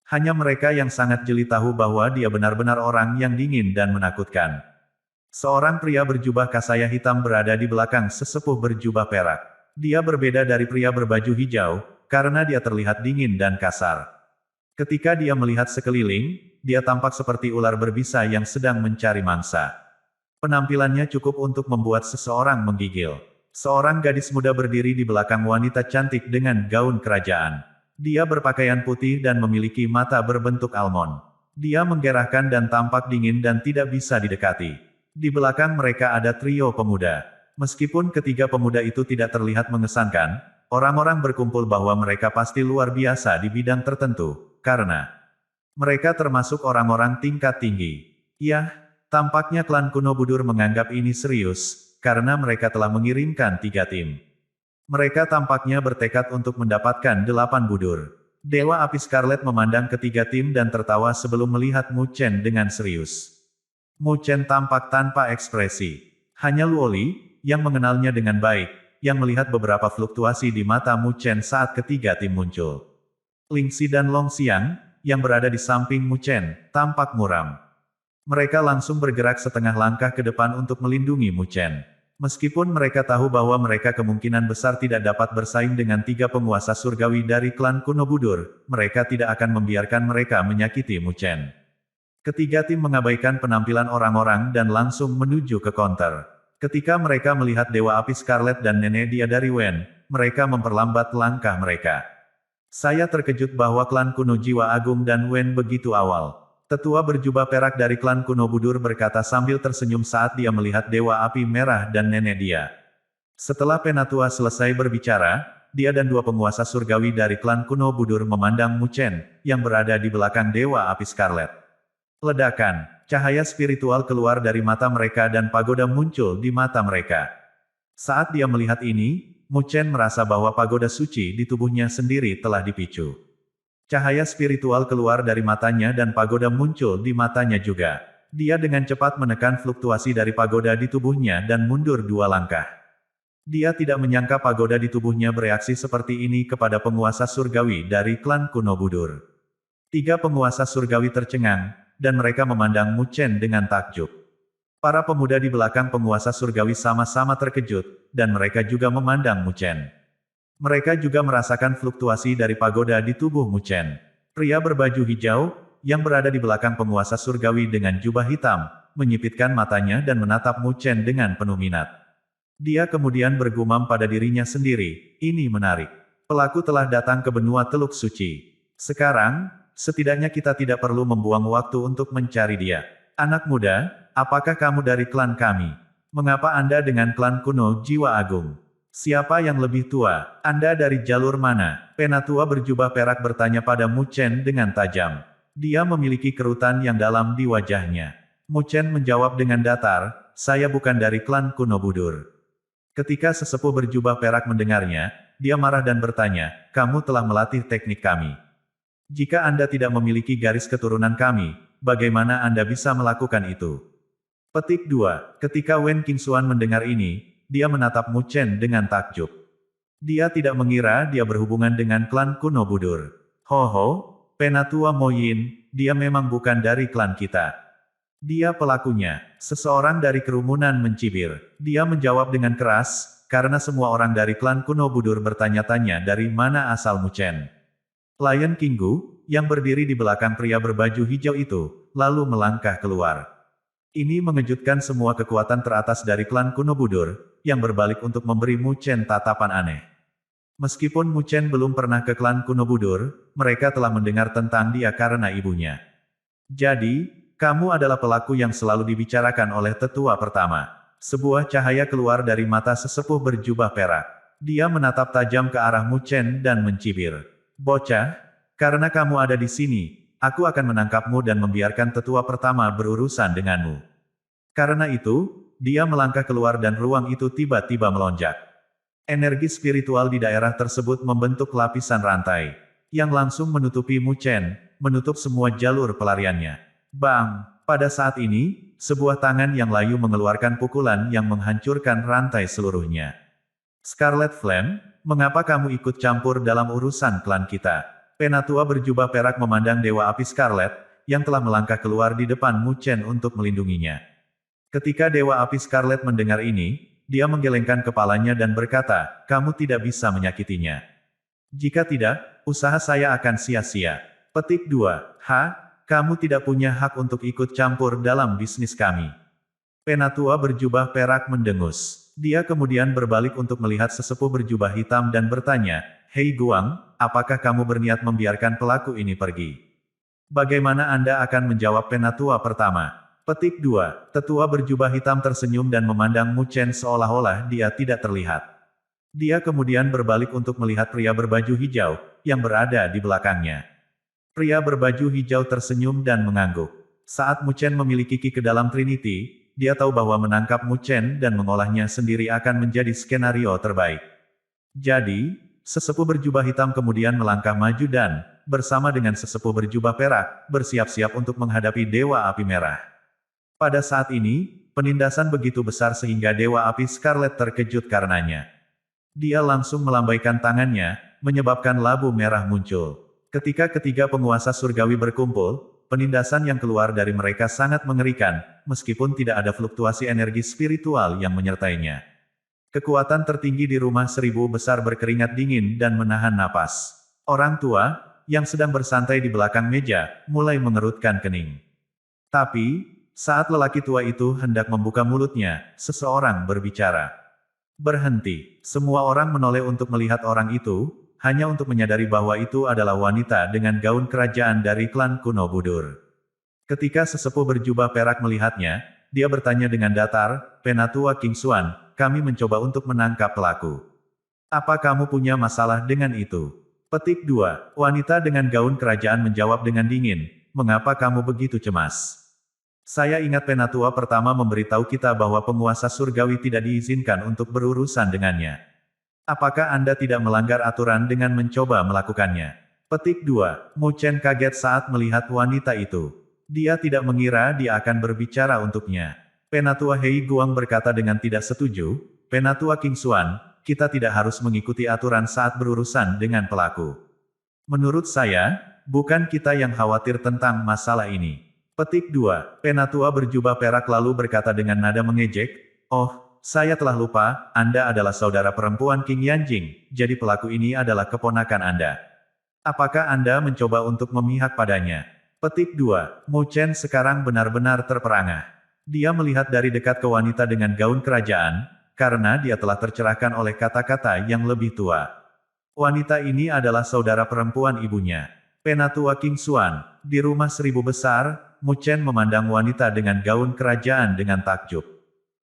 Hanya mereka yang sangat jeli tahu bahwa dia benar-benar orang yang dingin dan menakutkan. Seorang pria berjubah kasaya hitam berada di belakang sesepuh berjubah perak. Dia berbeda dari pria berbaju hijau, karena dia terlihat dingin dan kasar. Ketika dia melihat sekeliling, dia tampak seperti ular berbisa yang sedang mencari mangsa. Penampilannya cukup untuk membuat seseorang menggigil. Seorang gadis muda berdiri di belakang wanita cantik dengan gaun kerajaan. Dia berpakaian putih dan memiliki mata berbentuk almond. Dia menggerahkan dan tampak dingin dan tidak bisa didekati. Di belakang mereka ada trio pemuda. Meskipun ketiga pemuda itu tidak terlihat mengesankan, orang-orang berkumpul bahwa mereka pasti luar biasa di bidang tertentu, karena mereka termasuk orang-orang tingkat tinggi. Yah, tampaknya klan kuno Budur menganggap ini serius, karena mereka telah mengirimkan 3 tim. Mereka tampaknya bertekad untuk mendapatkan 8 budur. Dewa Api Scarlet memandang ketiga tim dan tertawa sebelum melihat Mu Chen dengan serius. Mu Chen tampak tanpa ekspresi. Hanya Luoli, yang mengenalnya dengan baik, yang melihat beberapa fluktuasi di mata Mu Chen saat ketiga tim muncul. Lingxi dan Long Xiang, yang berada di samping Mu Chen, tampak muram. Mereka langsung bergerak setengah langkah ke depan untuk melindungi Mu Chen. Meskipun mereka tahu bahwa mereka kemungkinan besar tidak dapat bersaing dengan 3 penguasa surgawi dari klan kuno Budur, mereka tidak akan membiarkan mereka menyakiti Mu Chen. Ketiga tim mengabaikan penampilan orang-orang dan langsung menuju ke counter. Ketika mereka melihat Dewa Api Scarlet dan Nenek Dia dari Wen, mereka memperlambat langkah mereka. Saya terkejut bahwa klan kuno Jiwa Agung dan Wen begitu awal. Tetua berjubah perak dari klan kuno Budur berkata sambil tersenyum saat dia melihat Dewa Api Merah dan Nenek Dia. Setelah Penatua selesai berbicara, dia dan 2 penguasa surgawi dari klan kuno Budur memandang Mu Chen, yang berada di belakang Dewa Api Scarlet. Ledakan, cahaya spiritual keluar dari mata mereka dan pagoda muncul di mata mereka. Saat dia melihat ini, Mu Chen merasa bahwa pagoda suci di tubuhnya sendiri telah dipicu. Cahaya spiritual keluar dari matanya dan pagoda muncul di matanya juga. Dia dengan cepat menekan fluktuasi dari pagoda di tubuhnya dan mundur 2 langkah. Dia tidak menyangka pagoda di tubuhnya bereaksi seperti ini kepada penguasa surgawi dari klan kuno Budur. 3 penguasa surgawi tercengang, dan mereka memandang Mu Chen dengan takjub. Para pemuda di belakang penguasa surgawi sama-sama terkejut, dan mereka juga memandang Mu Chen. Mereka juga merasakan fluktuasi dari pagoda di tubuh Mu Chen. Pria berbaju hijau, yang berada di belakang penguasa surgawi dengan jubah hitam, menyipitkan matanya dan menatap Mu Chen dengan penuh minat. Dia kemudian bergumam pada dirinya sendiri, ini menarik. Pelaku telah datang ke benua Teluk Suci. Sekarang, setidaknya kita tidak perlu membuang waktu untuk mencari dia. Anak muda, apakah kamu dari klan kami? Mengapa Anda dengan klan kuno Jiwa Agung? Siapa yang lebih tua? Anda dari jalur mana? Penatua berjubah perak bertanya pada Mu Chen dengan tajam. Dia memiliki kerutan yang dalam di wajahnya. Mu Chen menjawab dengan datar, saya bukan dari klan kuno Budur. Ketika sesepuh berjubah perak mendengarnya, dia marah dan bertanya, kamu telah melatih teknik kami. Jika Anda tidak memiliki garis keturunan kami, bagaimana Anda bisa melakukan itu? Petik 2. Ketika Wen Qingxuan mendengar ini, dia menatap Mu Chen dengan takjub. Dia tidak mengira dia berhubungan dengan klan kuno Budur. Ho, Penatua Mo Yin, dia memang bukan dari klan kita. Dia pelakunya. Seseorang dari kerumunan mencibir. Dia menjawab dengan keras, karena semua orang dari klan kuno Budur bertanya-tanya dari mana asal Mu Chen. Lion Qinggu, yang berdiri di belakang pria berbaju hijau itu, lalu melangkah keluar. Ini mengejutkan semua kekuatan teratas dari klan kuno Budur, yang berbalik untuk memberi Mu Chen tatapan aneh. Meskipun Mu Chen belum pernah ke klan kuno Budur, mereka telah mendengar tentang dia karena ibunya. Jadi, kamu adalah pelaku yang selalu dibicarakan oleh tetua pertama. Sebuah cahaya keluar dari mata sesepuh berjubah perak. Dia menatap tajam ke arah Mu Chen dan mencibir. Bocah, karena kamu ada di sini, aku akan menangkapmu dan membiarkan tetua pertama berurusan denganmu. Karena itu, dia melangkah keluar dan ruang itu tiba-tiba melonjak. Energi spiritual di daerah tersebut membentuk lapisan rantai, yang langsung menutupi Mu Chen, menutup semua jalur pelariannya. Bang! Pada saat ini, sebuah tangan yang layu mengeluarkan pukulan yang menghancurkan rantai seluruhnya. Scarlet Flame, mengapa kamu ikut campur dalam urusan klan kita? Penatua berjubah perak memandang Dewa Api Scarlet, yang telah melangkah keluar di depan Mu Chen untuk melindunginya. Ketika Dewa Api Scarlet mendengar ini, dia menggelengkan kepalanya dan berkata, kamu tidak bisa menyakitinya. Jika tidak, usaha saya akan sia-sia. Petik 2. Kamu tidak punya hak untuk ikut campur dalam bisnis kami. Penatua berjubah perak mendengus. Dia kemudian berbalik untuk melihat sesepuh berjubah hitam dan bertanya, Hei Guang, apakah kamu berniat membiarkan pelaku ini pergi? Bagaimana Anda akan menjawab Penatua pertama? Petik 2. Tetua berjubah hitam tersenyum dan memandang Mu Chen seolah-olah dia tidak terlihat. Dia kemudian berbalik untuk melihat pria berbaju hijau, yang berada di belakangnya. Pria berbaju hijau tersenyum dan mengangguk. Saat Mu Chen memiliki ki ke dalam Trinity, dia tahu bahwa menangkap Mu Chen dan mengolahnya sendiri akan menjadi skenario terbaik. Jadi, sesepuh berjubah hitam kemudian melangkah maju dan, bersama dengan sesepuh berjubah perak, bersiap-siap untuk menghadapi Dewa Api Merah. Pada saat ini, penindasan begitu besar sehingga Dewa Api Scarlet terkejut karenanya. Dia langsung melambaikan tangannya, menyebabkan labu merah muncul. Ketika ketiga penguasa surgawi berkumpul, penindasan yang keluar dari mereka sangat mengerikan, meskipun tidak ada fluktuasi energi spiritual yang menyertainya. Kekuatan tertinggi di rumah seribu besar berkeringat dingin dan menahan napas. Orang tua, yang sedang bersantai di belakang meja, mulai mengerutkan kening. Tapi, saat lelaki tua itu hendak membuka mulutnya, seseorang berbicara. Berhenti. Semua orang menoleh untuk melihat orang itu, hanya untuk menyadari bahwa itu adalah wanita dengan gaun kerajaan dari klan kuno Budur. Ketika sesepuh berjubah perak melihatnya, dia bertanya dengan datar, "Penatua King Xuan, kami mencoba untuk menangkap pelaku. Apa kamu punya masalah dengan itu?" Petik 2. Wanita dengan gaun kerajaan menjawab dengan dingin, "Mengapa kamu begitu cemas? Saya ingat Penatua pertama memberitahu kita bahwa penguasa surgawi tidak diizinkan untuk berurusan dengannya. Apakah Anda tidak melanggar aturan dengan mencoba melakukannya?" Petik 2. Mu Chen kaget saat melihat wanita itu. Dia tidak mengira dia akan berbicara untuknya. Penatua Hei Guang berkata dengan tidak setuju, "Penatua King Xuan, kita tidak harus mengikuti aturan saat berurusan dengan pelaku. Menurut saya, bukan kita yang khawatir tentang masalah ini." Petik 2. Penatua berjubah perak lalu berkata dengan nada mengejek, "Oh, saya telah lupa, Anda adalah saudara perempuan King Yanjing, jadi pelaku ini adalah keponakan Anda. Apakah Anda mencoba untuk memihak padanya?" Petik 2. Mu Chen sekarang benar-benar terperangah. Dia melihat dari dekat ke wanita dengan gaun kerajaan, karena dia telah tercerahkan oleh kata-kata yang lebih tua. Wanita ini adalah saudara perempuan ibunya. Penatua King Xuan, di rumah seribu besar, Mu Chen memandang wanita dengan gaun kerajaan dengan takjub.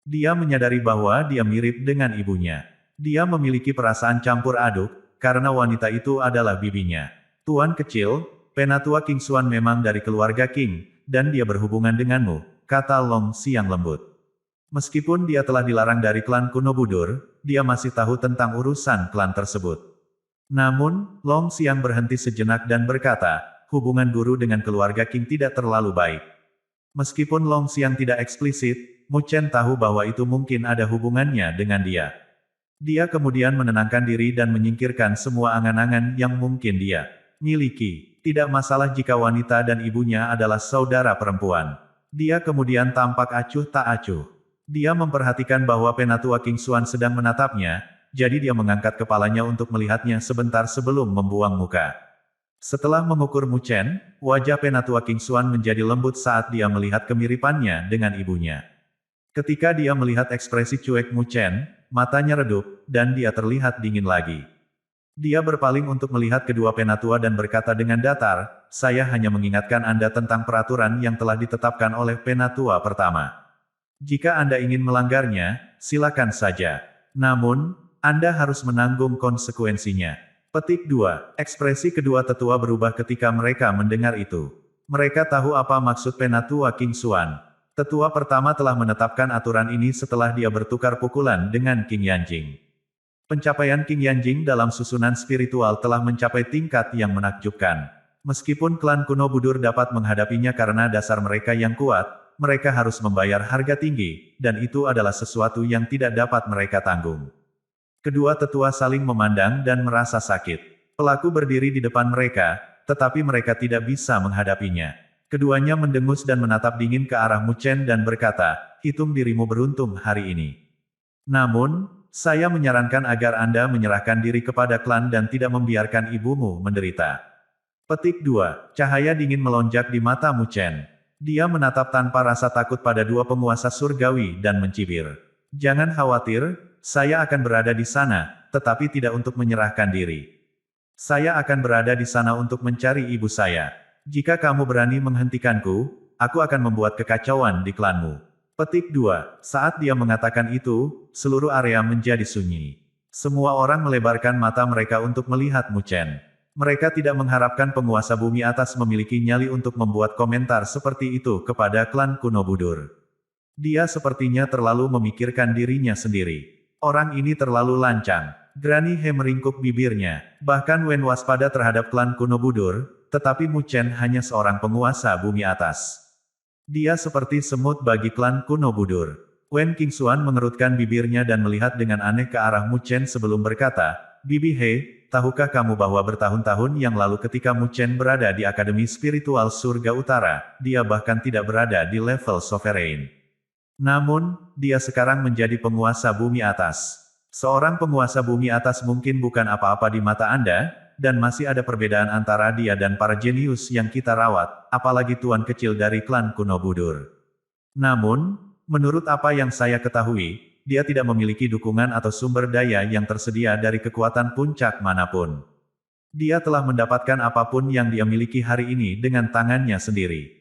Dia menyadari bahwa dia mirip dengan ibunya. Dia memiliki perasaan campur aduk, karena wanita itu adalah bibinya. "Tuan kecil, Penatua King Xuan memang dari keluarga King, dan dia berhubungan denganmu," kata Long Xiang lembut. Meskipun dia telah dilarang dari klan kuno Budur, dia masih tahu tentang urusan klan tersebut. Namun, Long Xiang berhenti sejenak dan berkata, hubungan guru dengan keluarga King tidak terlalu baik. Meskipun Long Xiang tidak eksplisit, Mu Chen tahu bahwa itu mungkin ada hubungannya dengan dia. Dia kemudian menenangkan diri dan menyingkirkan semua angan-angan yang mungkin dia miliki. Tidak masalah jika wanita dan ibunya adalah saudara perempuan. Dia kemudian tampak acuh tak acuh. Dia memperhatikan bahwa Penatua King Xuan sedang menatapnya, jadi dia mengangkat kepalanya untuk melihatnya sebentar sebelum membuang muka. Setelah mengukur Mu Chen, wajah Penatua King Xuan menjadi lembut saat dia melihat kemiripannya dengan ibunya. Ketika dia melihat ekspresi cuek Mu Chen, matanya redup, dan dia terlihat dingin lagi. Dia berpaling untuk melihat kedua penatua dan berkata dengan datar, "Saya hanya mengingatkan Anda tentang peraturan yang telah ditetapkan oleh penatua pertama. Jika Anda ingin melanggarnya, silakan saja. Namun, Anda harus menanggung konsekuensinya." Petik 2. Ekspresi kedua tetua berubah ketika mereka mendengar itu. Mereka tahu apa maksud Penatua King Xuan. Tetua pertama telah menetapkan aturan ini setelah dia bertukar pukulan dengan King Yanjing. Pencapaian King Yanjing dalam susunan spiritual telah mencapai tingkat yang menakjubkan. Meskipun klan kuno Budur dapat menghadapinya karena dasar mereka yang kuat, mereka harus membayar harga tinggi, dan itu adalah sesuatu yang tidak dapat mereka tanggung. Kedua tetua saling memandang dan merasa sakit. Pelaku berdiri di depan mereka, tetapi mereka tidak bisa menghadapinya. Keduanya mendengus dan menatap dingin ke arah Mu Chen dan berkata, "Hitung dirimu beruntung hari ini. Namun, saya menyarankan agar Anda menyerahkan diri kepada klan dan tidak membiarkan ibumu menderita." Petik 2. Cahaya dingin melonjak di mata Mu Chen. Dia menatap tanpa rasa takut pada dua penguasa surgawi dan mencibir. "Jangan khawatir, saya akan berada di sana, tetapi tidak untuk menyerahkan diri. Saya akan berada di sana untuk mencari ibu saya. Jika kamu berani menghentikanku, aku akan membuat kekacauan di klanmu." Petik 2. Saat dia mengatakan itu, seluruh area menjadi sunyi. Semua orang melebarkan mata mereka untuk melihat Mu Chen. Mereka tidak mengharapkan penguasa bumi atas memiliki nyali untuk membuat komentar seperti itu kepada klan kuno Budur. Dia sepertinya terlalu memikirkan dirinya sendiri. Orang ini terlalu lancang. Granny He meringkuk bibirnya. Bahkan Wen waspada terhadap klan kuno Budur, tetapi Mu Chen hanya seorang penguasa bumi atas. Dia seperti semut bagi klan kuno Budur. Wen Qingxuan mengerutkan bibirnya dan melihat dengan aneh ke arah Mu Chen sebelum berkata, "Bibi He, tahukah kamu bahwa bertahun-tahun yang lalu ketika Mu Chen berada di Akademi Spiritual Surga Utara, dia bahkan tidak berada di level Sovereign. Namun, dia sekarang menjadi penguasa bumi atas. Seorang penguasa bumi atas mungkin bukan apa-apa di mata Anda, dan masih ada perbedaan antara dia dan para jenius yang kita rawat, apalagi tuan kecil dari klan kuno Budur. Namun, menurut apa yang saya ketahui, dia tidak memiliki dukungan atau sumber daya yang tersedia dari kekuatan puncak manapun. Dia telah mendapatkan apapun yang dia miliki hari ini dengan tangannya sendiri.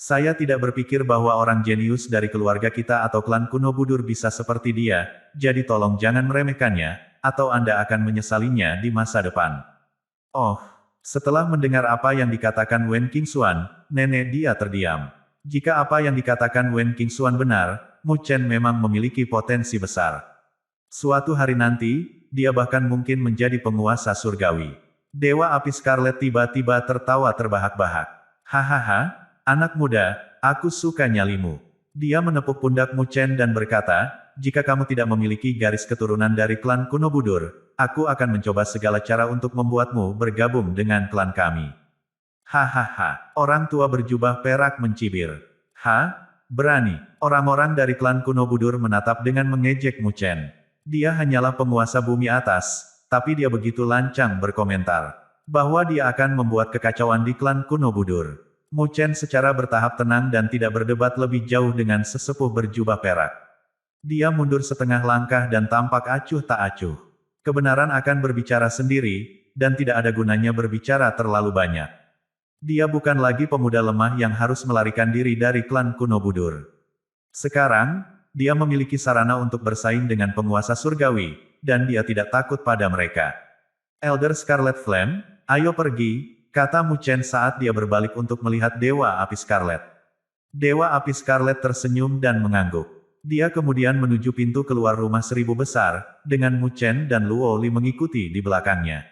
Saya tidak berpikir bahwa orang jenius dari keluarga kita atau klan kuno Budur bisa seperti dia, jadi tolong jangan meremehkannya, atau Anda akan menyesalinya di masa depan. Oh, setelah mendengar apa yang dikatakan Wen Qingxuan, nenek dia terdiam. Jika apa yang dikatakan Wen Qingxuan benar, Mu Chen memang memiliki potensi besar. Suatu hari nanti, dia bahkan mungkin menjadi penguasa surgawi. Dewa Api Scarlet tiba-tiba tertawa terbahak-bahak. Hahaha, anak muda, aku suka nyalimu. Dia menepuk pundak Mu Chen dan berkata, jika kamu tidak memiliki garis keturunan dari klan kuno Budur, aku akan mencoba segala cara untuk membuatmu bergabung dengan klan kami. Hahaha, orang tua berjubah perak mencibir. Berani. Orang-orang dari klan kuno Budur menatap dengan mengejek Mu Chen. Dia hanyalah penguasa bumi atas, tapi dia begitu lancang berkomentar bahwa dia akan membuat kekacauan di klan kuno Budur. Mu Chen secara bertahap tenang dan tidak berdebat lebih jauh dengan sesepuh berjubah perak. Dia mundur setengah langkah dan tampak acuh tak acuh. Kebenaran akan berbicara sendiri, dan tidak ada gunanya berbicara terlalu banyak. Dia bukan lagi pemuda lemah yang harus melarikan diri dari klan kuno Budur. Sekarang, dia memiliki sarana untuk bersaing dengan penguasa surgawi, dan dia tidak takut pada mereka. Elder Scarlet Flame, ayo pergi, kata Mu Chen saat dia berbalik untuk melihat Dewa Api Scarlet. Dewa Api Scarlet tersenyum dan mengangguk. Dia kemudian menuju pintu keluar rumah seribu besar, dengan Mu Chen dan Luo Li mengikuti di belakangnya.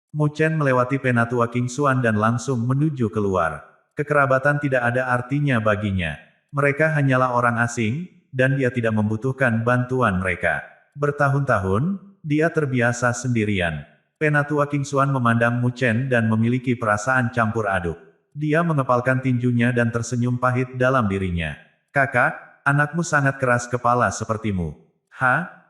Mu Chen melewati Penatua Qingxuan dan langsung menuju keluar. Kekerabatan tidak ada artinya baginya. Mereka hanyalah orang asing, dan dia tidak membutuhkan bantuan mereka. Bertahun-tahun, dia terbiasa sendirian. Penatua Qingxuan memandang Mu Chen dan memiliki perasaan campur aduk. Dia mengepalkan tinjunya dan tersenyum pahit dalam dirinya. Kakak, anakmu sangat keras kepala sepertimu.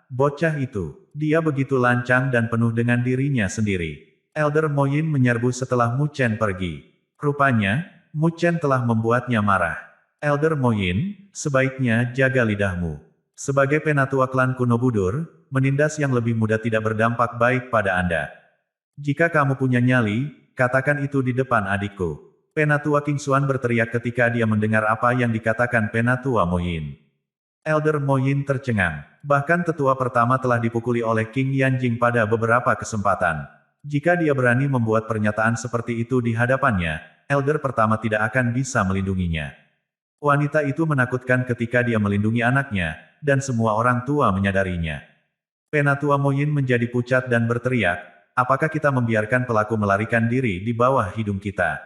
Bocah itu. Dia begitu lancang dan penuh dengan dirinya sendiri. Elder Mo Yin menyerbu setelah Mu Chen pergi. Rupanya, Mu Chen telah membuatnya marah. Elder Mo Yin, sebaiknya jaga lidahmu. Sebagai penatua klan kuno Budur, menindas yang lebih muda tidak berdampak baik pada Anda. Jika kamu punya nyali, katakan itu di depan adikku. Penatua Qingxuan berteriak ketika dia mendengar apa yang dikatakan Penatua Mo Yin. Elder Mo Yin tercengang. Bahkan tetua pertama telah dipukuli oleh King Yanjing pada beberapa kesempatan. Jika dia berani membuat pernyataan seperti itu di hadapannya, Elder pertama tidak akan bisa melindunginya. Wanita itu menakutkan ketika dia melindungi anaknya, dan semua orang tua menyadarinya. Penatua Mo Yin menjadi pucat dan berteriak, apakah kita membiarkan pelaku melarikan diri di bawah hidung kita?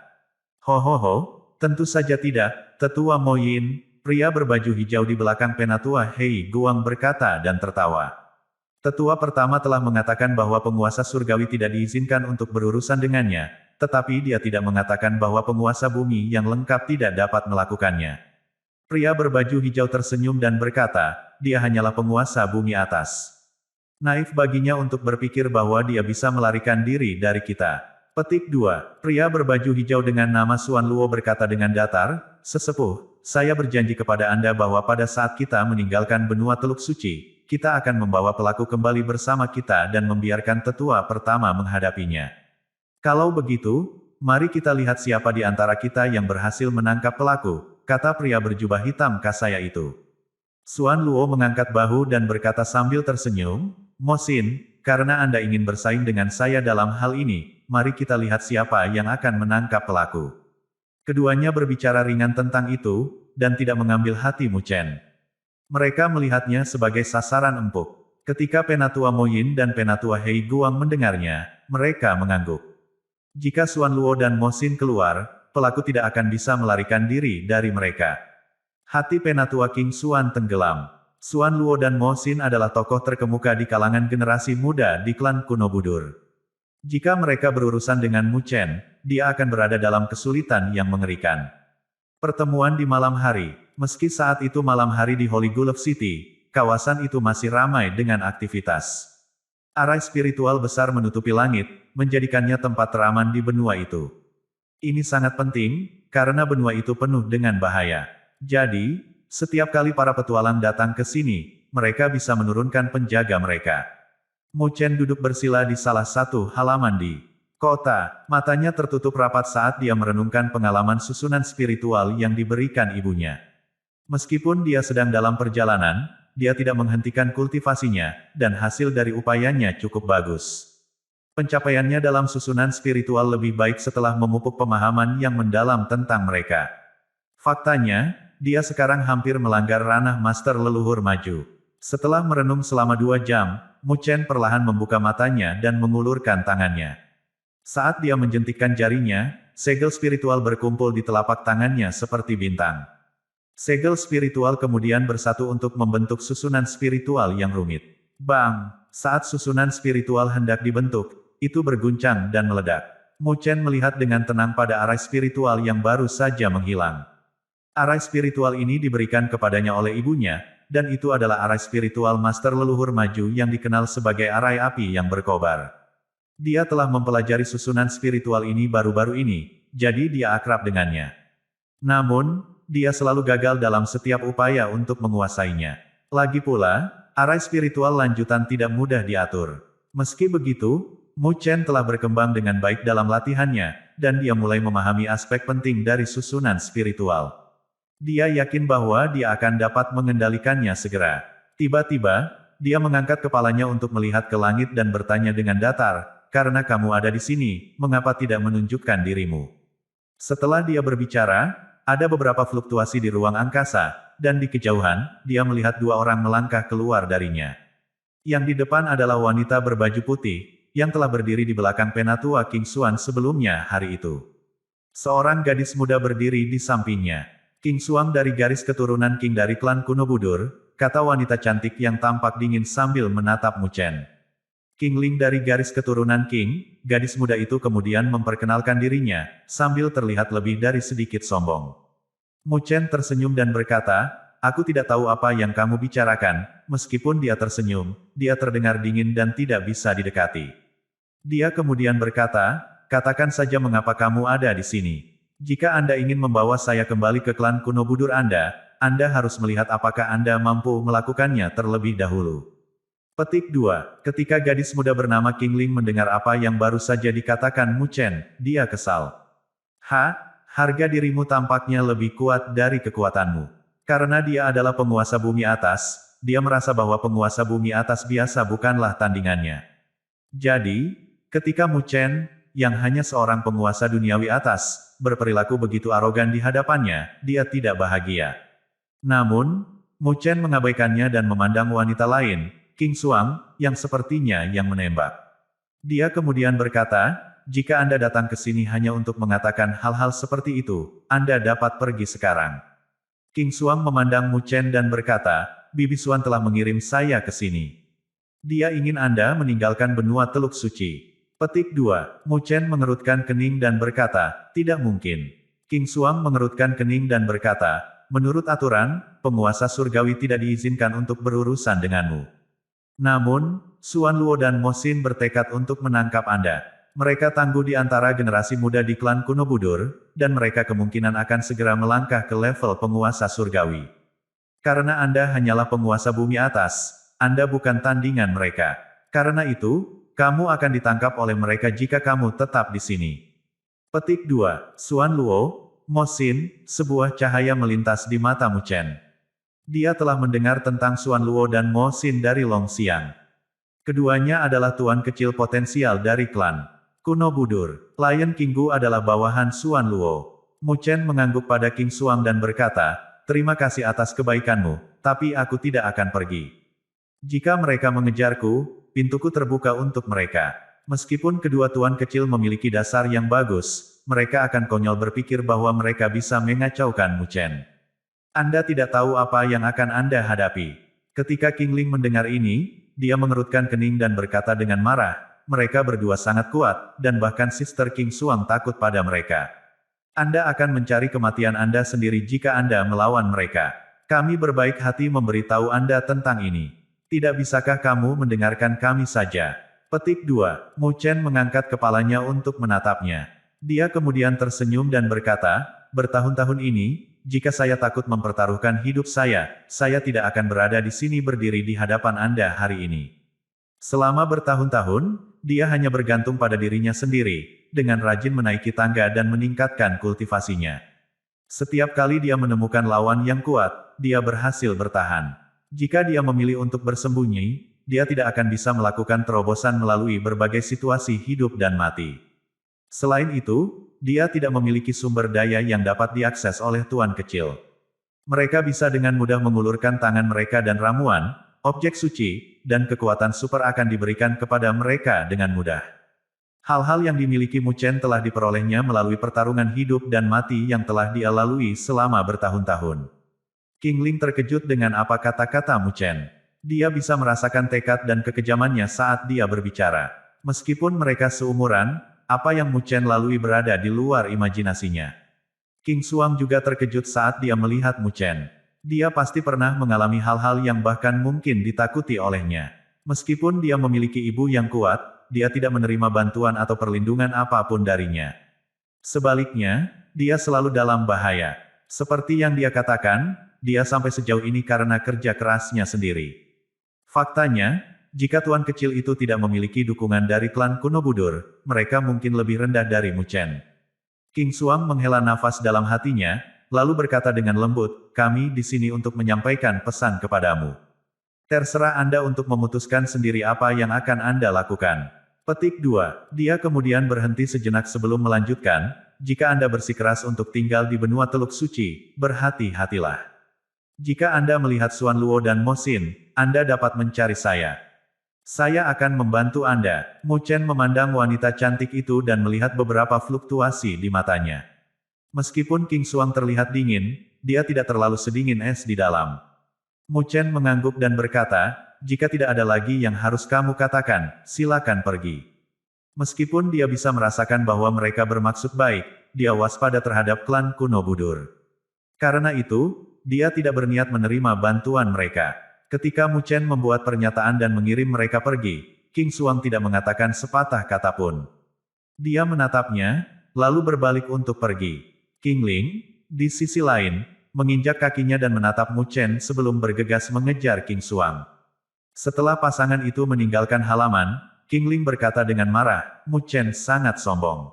Tentu saja tidak, Tetua Mo Yin. Pria berbaju hijau di belakang Penatua Hei Guang berkata dan tertawa. Tetua pertama telah mengatakan bahwa penguasa surgawi tidak diizinkan untuk berurusan dengannya, tetapi dia tidak mengatakan bahwa penguasa bumi yang lengkap tidak dapat melakukannya. Pria berbaju hijau tersenyum dan berkata, dia hanyalah penguasa bumi atas. Naif baginya untuk berpikir bahwa dia bisa melarikan diri dari kita. Petik 2. Pria berbaju hijau dengan nama Xuan Luo berkata dengan datar, sesepuh, saya berjanji kepada Anda bahwa pada saat kita meninggalkan benua Teluk Suci, kita akan membawa pelaku kembali bersama kita dan membiarkan tetua pertama menghadapinya. Kalau begitu, mari kita lihat siapa di antara kita yang berhasil menangkap pelaku, kata pria berjubah hitam kasaya itu. Xuan Luo mengangkat bahu dan berkata sambil tersenyum, Mo Xin, karena Anda ingin bersaing dengan saya dalam hal ini, mari kita lihat siapa yang akan menangkap pelaku. Keduanya berbicara ringan tentang itu, dan tidak mengambil hati Mu Chen. Mereka melihatnya sebagai sasaran empuk. Ketika Penatua Mo Yin dan Penatua Hei Guang mendengarnya, mereka mengangguk. Jika Xuan Luo dan Mo Xin keluar, pelaku tidak akan bisa melarikan diri dari mereka. Hati Penatua Qingxuan tenggelam. Xuan Luo dan Mo Xin adalah tokoh terkemuka di kalangan generasi muda di klan kuno Budur. Jika mereka berurusan dengan Mu Chen, dia akan berada dalam kesulitan yang mengerikan. Pertemuan di malam hari. Meski saat itu malam hari di Holy Gulf City, kawasan itu masih ramai dengan aktivitas. Arai spiritual besar menutupi langit, menjadikannya tempat teraman di benua itu. Ini sangat penting, karena benua itu penuh dengan bahaya. Jadi, setiap kali para petualang datang ke sini, mereka bisa menurunkan penjaga mereka. Mu Chen duduk bersila di salah satu halaman di kota. Matanya tertutup rapat saat dia merenungkan pengalaman susunan spiritual yang diberikan ibunya. Meskipun dia sedang dalam perjalanan, dia tidak menghentikan kultivasinya, dan hasil dari upayanya cukup bagus. Pencapaiannya dalam susunan spiritual lebih baik setelah memupuk pemahaman yang mendalam tentang mereka. Faktanya, dia sekarang hampir melanggar ranah master leluhur maju. Setelah merenung selama 2 jam, Mu Chen perlahan membuka matanya dan mengulurkan tangannya. Saat dia menjentikkan jarinya, segel spiritual berkumpul di telapak tangannya seperti bintang. Segel spiritual kemudian bersatu untuk membentuk susunan spiritual yang rumit. Bang! Saat susunan spiritual hendak dibentuk, itu berguncang dan meledak. Mu Chen melihat dengan tenang pada arai spiritual yang baru saja menghilang. Arai spiritual ini diberikan kepadanya oleh ibunya, dan itu adalah arai spiritual master leluhur maju yang dikenal sebagai arai api yang berkobar. Dia telah mempelajari susunan spiritual ini baru-baru ini, jadi dia akrab dengannya. Namun, dia selalu gagal dalam setiap upaya untuk menguasainya. Lagi pula, arai spiritual lanjutan tidak mudah diatur. Meski begitu, Mu Chen telah berkembang dengan baik dalam latihannya, dan dia mulai memahami aspek penting dari susunan spiritual. Dia yakin bahwa dia akan dapat mengendalikannya segera. Tiba-tiba, dia mengangkat kepalanya untuk melihat ke langit dan bertanya dengan datar, "Karena kamu ada di sini, mengapa tidak menunjukkan dirimu?" Setelah dia berbicara, ada beberapa fluktuasi di ruang angkasa, dan di kejauhan, dia melihat 2 orang melangkah keluar darinya. Yang di depan adalah wanita berbaju putih, yang telah berdiri di belakang penatua King Xuan sebelumnya hari itu. Seorang gadis muda berdiri di sampingnya. King Xuan dari garis keturunan King dari klan kuno Budur, kata wanita cantik yang tampak dingin sambil menatap Mu Chen. King Ling dari garis keturunan King, gadis muda itu kemudian memperkenalkan dirinya, sambil terlihat lebih dari sedikit sombong. Mu Chen tersenyum dan berkata, "Aku tidak tahu apa yang kamu bicarakan." Meskipun dia tersenyum, dia terdengar dingin dan tidak bisa didekati. Dia kemudian berkata, "Katakan saja mengapa kamu ada di sini. Jika Anda ingin membawa saya kembali ke klan kuno Budur Anda harus melihat apakah Anda mampu melakukannya terlebih dahulu." Petik 2. Ketika gadis muda bernama King Ling mendengar apa yang baru saja dikatakan Mu Chen, dia kesal. Harga dirimu tampaknya lebih kuat dari kekuatanmu. Karena dia adalah penguasa bumi atas, dia merasa bahwa penguasa bumi atas biasa bukanlah tandingannya. Jadi, ketika Mu Chen, yang hanya seorang penguasa duniawi atas, berperilaku begitu arogan di hadapannya, dia tidak bahagia. Namun, Mu Chen mengabaikannya dan memandang wanita lain, King Xuan, yang sepertinya yang menembak. Dia kemudian berkata, "Jika Anda datang ke sini hanya untuk mengatakan hal-hal seperti itu, Anda dapat pergi sekarang." King Xuan memandang Mu Chen dan berkata, "Bibi Xuan telah mengirim saya ke sini. Dia ingin Anda meninggalkan benua Teluk Suci." Petik 2. Mu Chen mengerutkan kening dan berkata, "Tidak mungkin." King Xuan mengerutkan kening dan berkata, "Menurut aturan, penguasa surgawi tidak diizinkan untuk berurusan denganmu. Namun, Xuan Luo dan Mo Xin bertekad untuk menangkap Anda. Mereka tangguh di antara generasi muda di klan kuno Budur, dan mereka kemungkinan akan segera melangkah ke level penguasa surgawi. Karena Anda hanyalah penguasa bumi atas, Anda bukan tandingan mereka. Karena itu, kamu akan ditangkap oleh mereka jika kamu tetap di sini." Petik 2. Xuan Luo, Mo Xin, sebuah cahaya melintas di mata Mu Chen. Dia telah mendengar tentang Xuan Luo dan Mo Xin dari Long Xiang. Keduanya adalah tuan kecil potensial dari klan kuno Budur. Lion King Gu adalah bawahan Xuan Luo. Mu Chen mengangguk pada King Xuan dan berkata, "Terima kasih atas kebaikanmu, tapi aku tidak akan pergi. Jika mereka mengejarku, pintuku terbuka untuk mereka." Meskipun kedua tuan kecil memiliki dasar yang bagus, mereka akan konyol berpikir bahwa mereka bisa mengacaukan Mu Chen. Anda tidak tahu apa yang akan Anda hadapi. Ketika King Ling mendengar ini, dia mengerutkan kening dan berkata dengan marah, mereka berdua sangat kuat, dan bahkan Sister King Xuang takut pada mereka. Anda akan mencari kematian Anda sendiri jika Anda melawan mereka. Kami berbaik hati memberitahu Anda tentang ini. Tidak bisakah kamu mendengarkan kami saja? Petik 2. Mu Chen mengangkat kepalanya untuk menatapnya. Dia kemudian tersenyum dan berkata, bertahun-tahun ini, jika saya takut mempertaruhkan hidup saya tidak akan berada di sini berdiri di hadapan Anda hari ini. Selama bertahun-tahun, dia hanya bergantung pada dirinya sendiri, dengan rajin menaiki tangga dan meningkatkan kultivasinya. Setiap kali dia menemukan lawan yang kuat, dia berhasil bertahan. Jika dia memilih untuk bersembunyi, dia tidak akan bisa melakukan terobosan melalui berbagai situasi hidup dan mati. Selain itu, dia tidak memiliki sumber daya yang dapat diakses oleh tuan kecil. Mereka bisa dengan mudah mengulurkan tangan mereka dan ramuan, objek suci, dan kekuatan super akan diberikan kepada mereka dengan mudah. Hal-hal yang dimiliki Mu Chen telah diperolehnya melalui pertarungan hidup dan mati yang telah dia lalui selama bertahun-tahun. King Ling terkejut dengan apa kata-kata Mu Chen. Dia bisa merasakan tekad dan kekejamannya saat dia berbicara. Meskipun mereka seumuran, apa yang Mu Chen lalui berada di luar imajinasinya. King Xuang juga terkejut saat dia melihat Mu Chen. Dia pasti pernah mengalami hal-hal yang bahkan mungkin ditakuti olehnya. Meskipun dia memiliki ibu yang kuat, dia tidak menerima bantuan atau perlindungan apapun darinya. Sebaliknya, dia selalu dalam bahaya. Seperti yang dia katakan, dia sampai sejauh ini karena kerja kerasnya sendiri. Faktanya, jika tuan kecil itu tidak memiliki dukungan dari klan kuno Budur, mereka mungkin lebih rendah dari Mu Chen. King Xuang menghela nafas dalam hatinya, lalu berkata dengan lembut, kami di sini untuk menyampaikan pesan kepadamu. Terserah Anda untuk memutuskan sendiri apa yang akan Anda lakukan. Petik 2. Dia kemudian berhenti sejenak sebelum melanjutkan, jika Anda bersikeras untuk tinggal di benua Teluk Suci, berhati-hatilah. Jika Anda melihat Xuan Luo dan Mo Xin, Anda dapat mencari saya. Saya akan membantu Anda. Mu Chen memandang wanita cantik itu dan melihat beberapa fluktuasi di matanya. Meskipun King Xuang terlihat dingin, dia tidak terlalu sedingin es di dalam. Mu Chen mengangguk dan berkata, jika tidak ada lagi yang harus kamu katakan, silakan pergi. Meskipun dia bisa merasakan bahwa mereka bermaksud baik, dia waspada terhadap klan kuno Budur. Karena itu, dia tidak berniat menerima bantuan mereka. Ketika Mu Chen membuat pernyataan dan mengirim mereka pergi, King Xuang tidak mengatakan sepatah kata pun. Dia menatapnya, lalu berbalik untuk pergi. King Ling, di sisi lain, menginjak kakinya dan menatap Mu Chen sebelum bergegas mengejar King Xuang. Setelah pasangan itu meninggalkan halaman, King Ling berkata dengan marah, Mu Chen sangat sombong.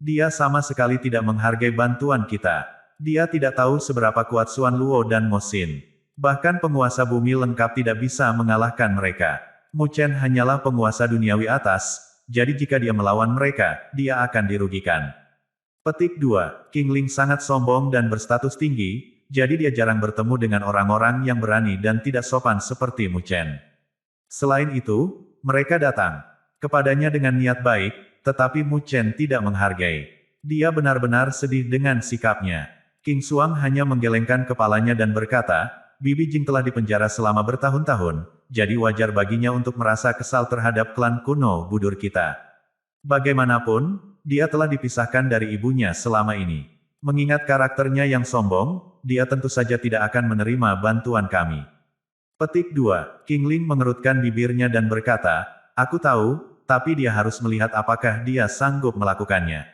Dia sama sekali tidak menghargai bantuan kita. Dia tidak tahu seberapa kuat Xuan Luo dan Mo Xin. Bahkan penguasa bumi lengkap tidak bisa mengalahkan mereka. Mu Chen hanyalah penguasa duniawi atas, jadi jika dia melawan mereka, dia akan dirugikan. Petik 2. King Ling sangat sombong dan berstatus tinggi, jadi dia jarang bertemu dengan orang-orang yang berani dan tidak sopan seperti Mu Chen. Selain itu, mereka datang kepadanya dengan niat baik, tetapi Mu Chen tidak menghargai. Dia benar-benar sedih dengan sikapnya. King Xuang hanya menggelengkan kepalanya dan berkata, Bibi Jing telah dipenjara selama bertahun-tahun, jadi wajar baginya untuk merasa kesal terhadap klan kuno Budur kita. Bagaimanapun, dia telah dipisahkan dari ibunya selama ini. Mengingat karakternya yang sombong, dia tentu saja tidak akan menerima bantuan kami. Petik 2. King Ling mengerutkan bibirnya dan berkata, aku tahu, tapi dia harus melihat apakah dia sanggup melakukannya.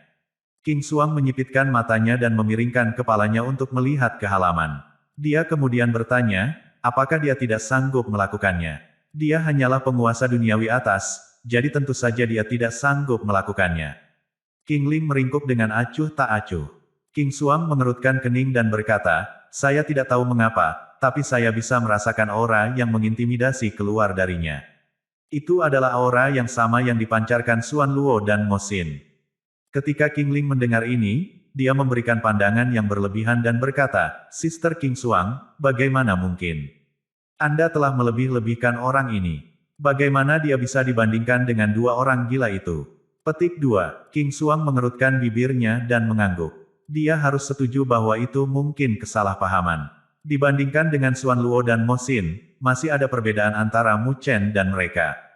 King Xuang menyipitkan matanya dan memiringkan kepalanya untuk melihat ke halaman. Dia kemudian bertanya, apakah dia tidak sanggup melakukannya? Dia hanyalah penguasa duniawi atas, jadi tentu saja dia tidak sanggup melakukannya. King Ling meringkuk dengan acuh tak acuh. King Xuang mengerutkan kening dan berkata, saya tidak tahu mengapa, tapi saya bisa merasakan aura yang mengintimidasi keluar darinya. Itu adalah aura yang sama yang dipancarkan Xuan Luo dan Mo Xin. Ketika King Ling mendengar ini, dia memberikan pandangan yang berlebihan dan berkata, Sister King Xuang, bagaimana mungkin? Anda telah melebih-lebihkan orang ini. Bagaimana dia bisa dibandingkan dengan dua orang gila itu? Petik 2. King Xuang mengerutkan bibirnya dan mengangguk. Dia harus setuju bahwa itu mungkin kesalahpahaman. Dibandingkan dengan Xuan Luo dan Mo Xin, masih ada perbedaan antara Mu Chen dan mereka.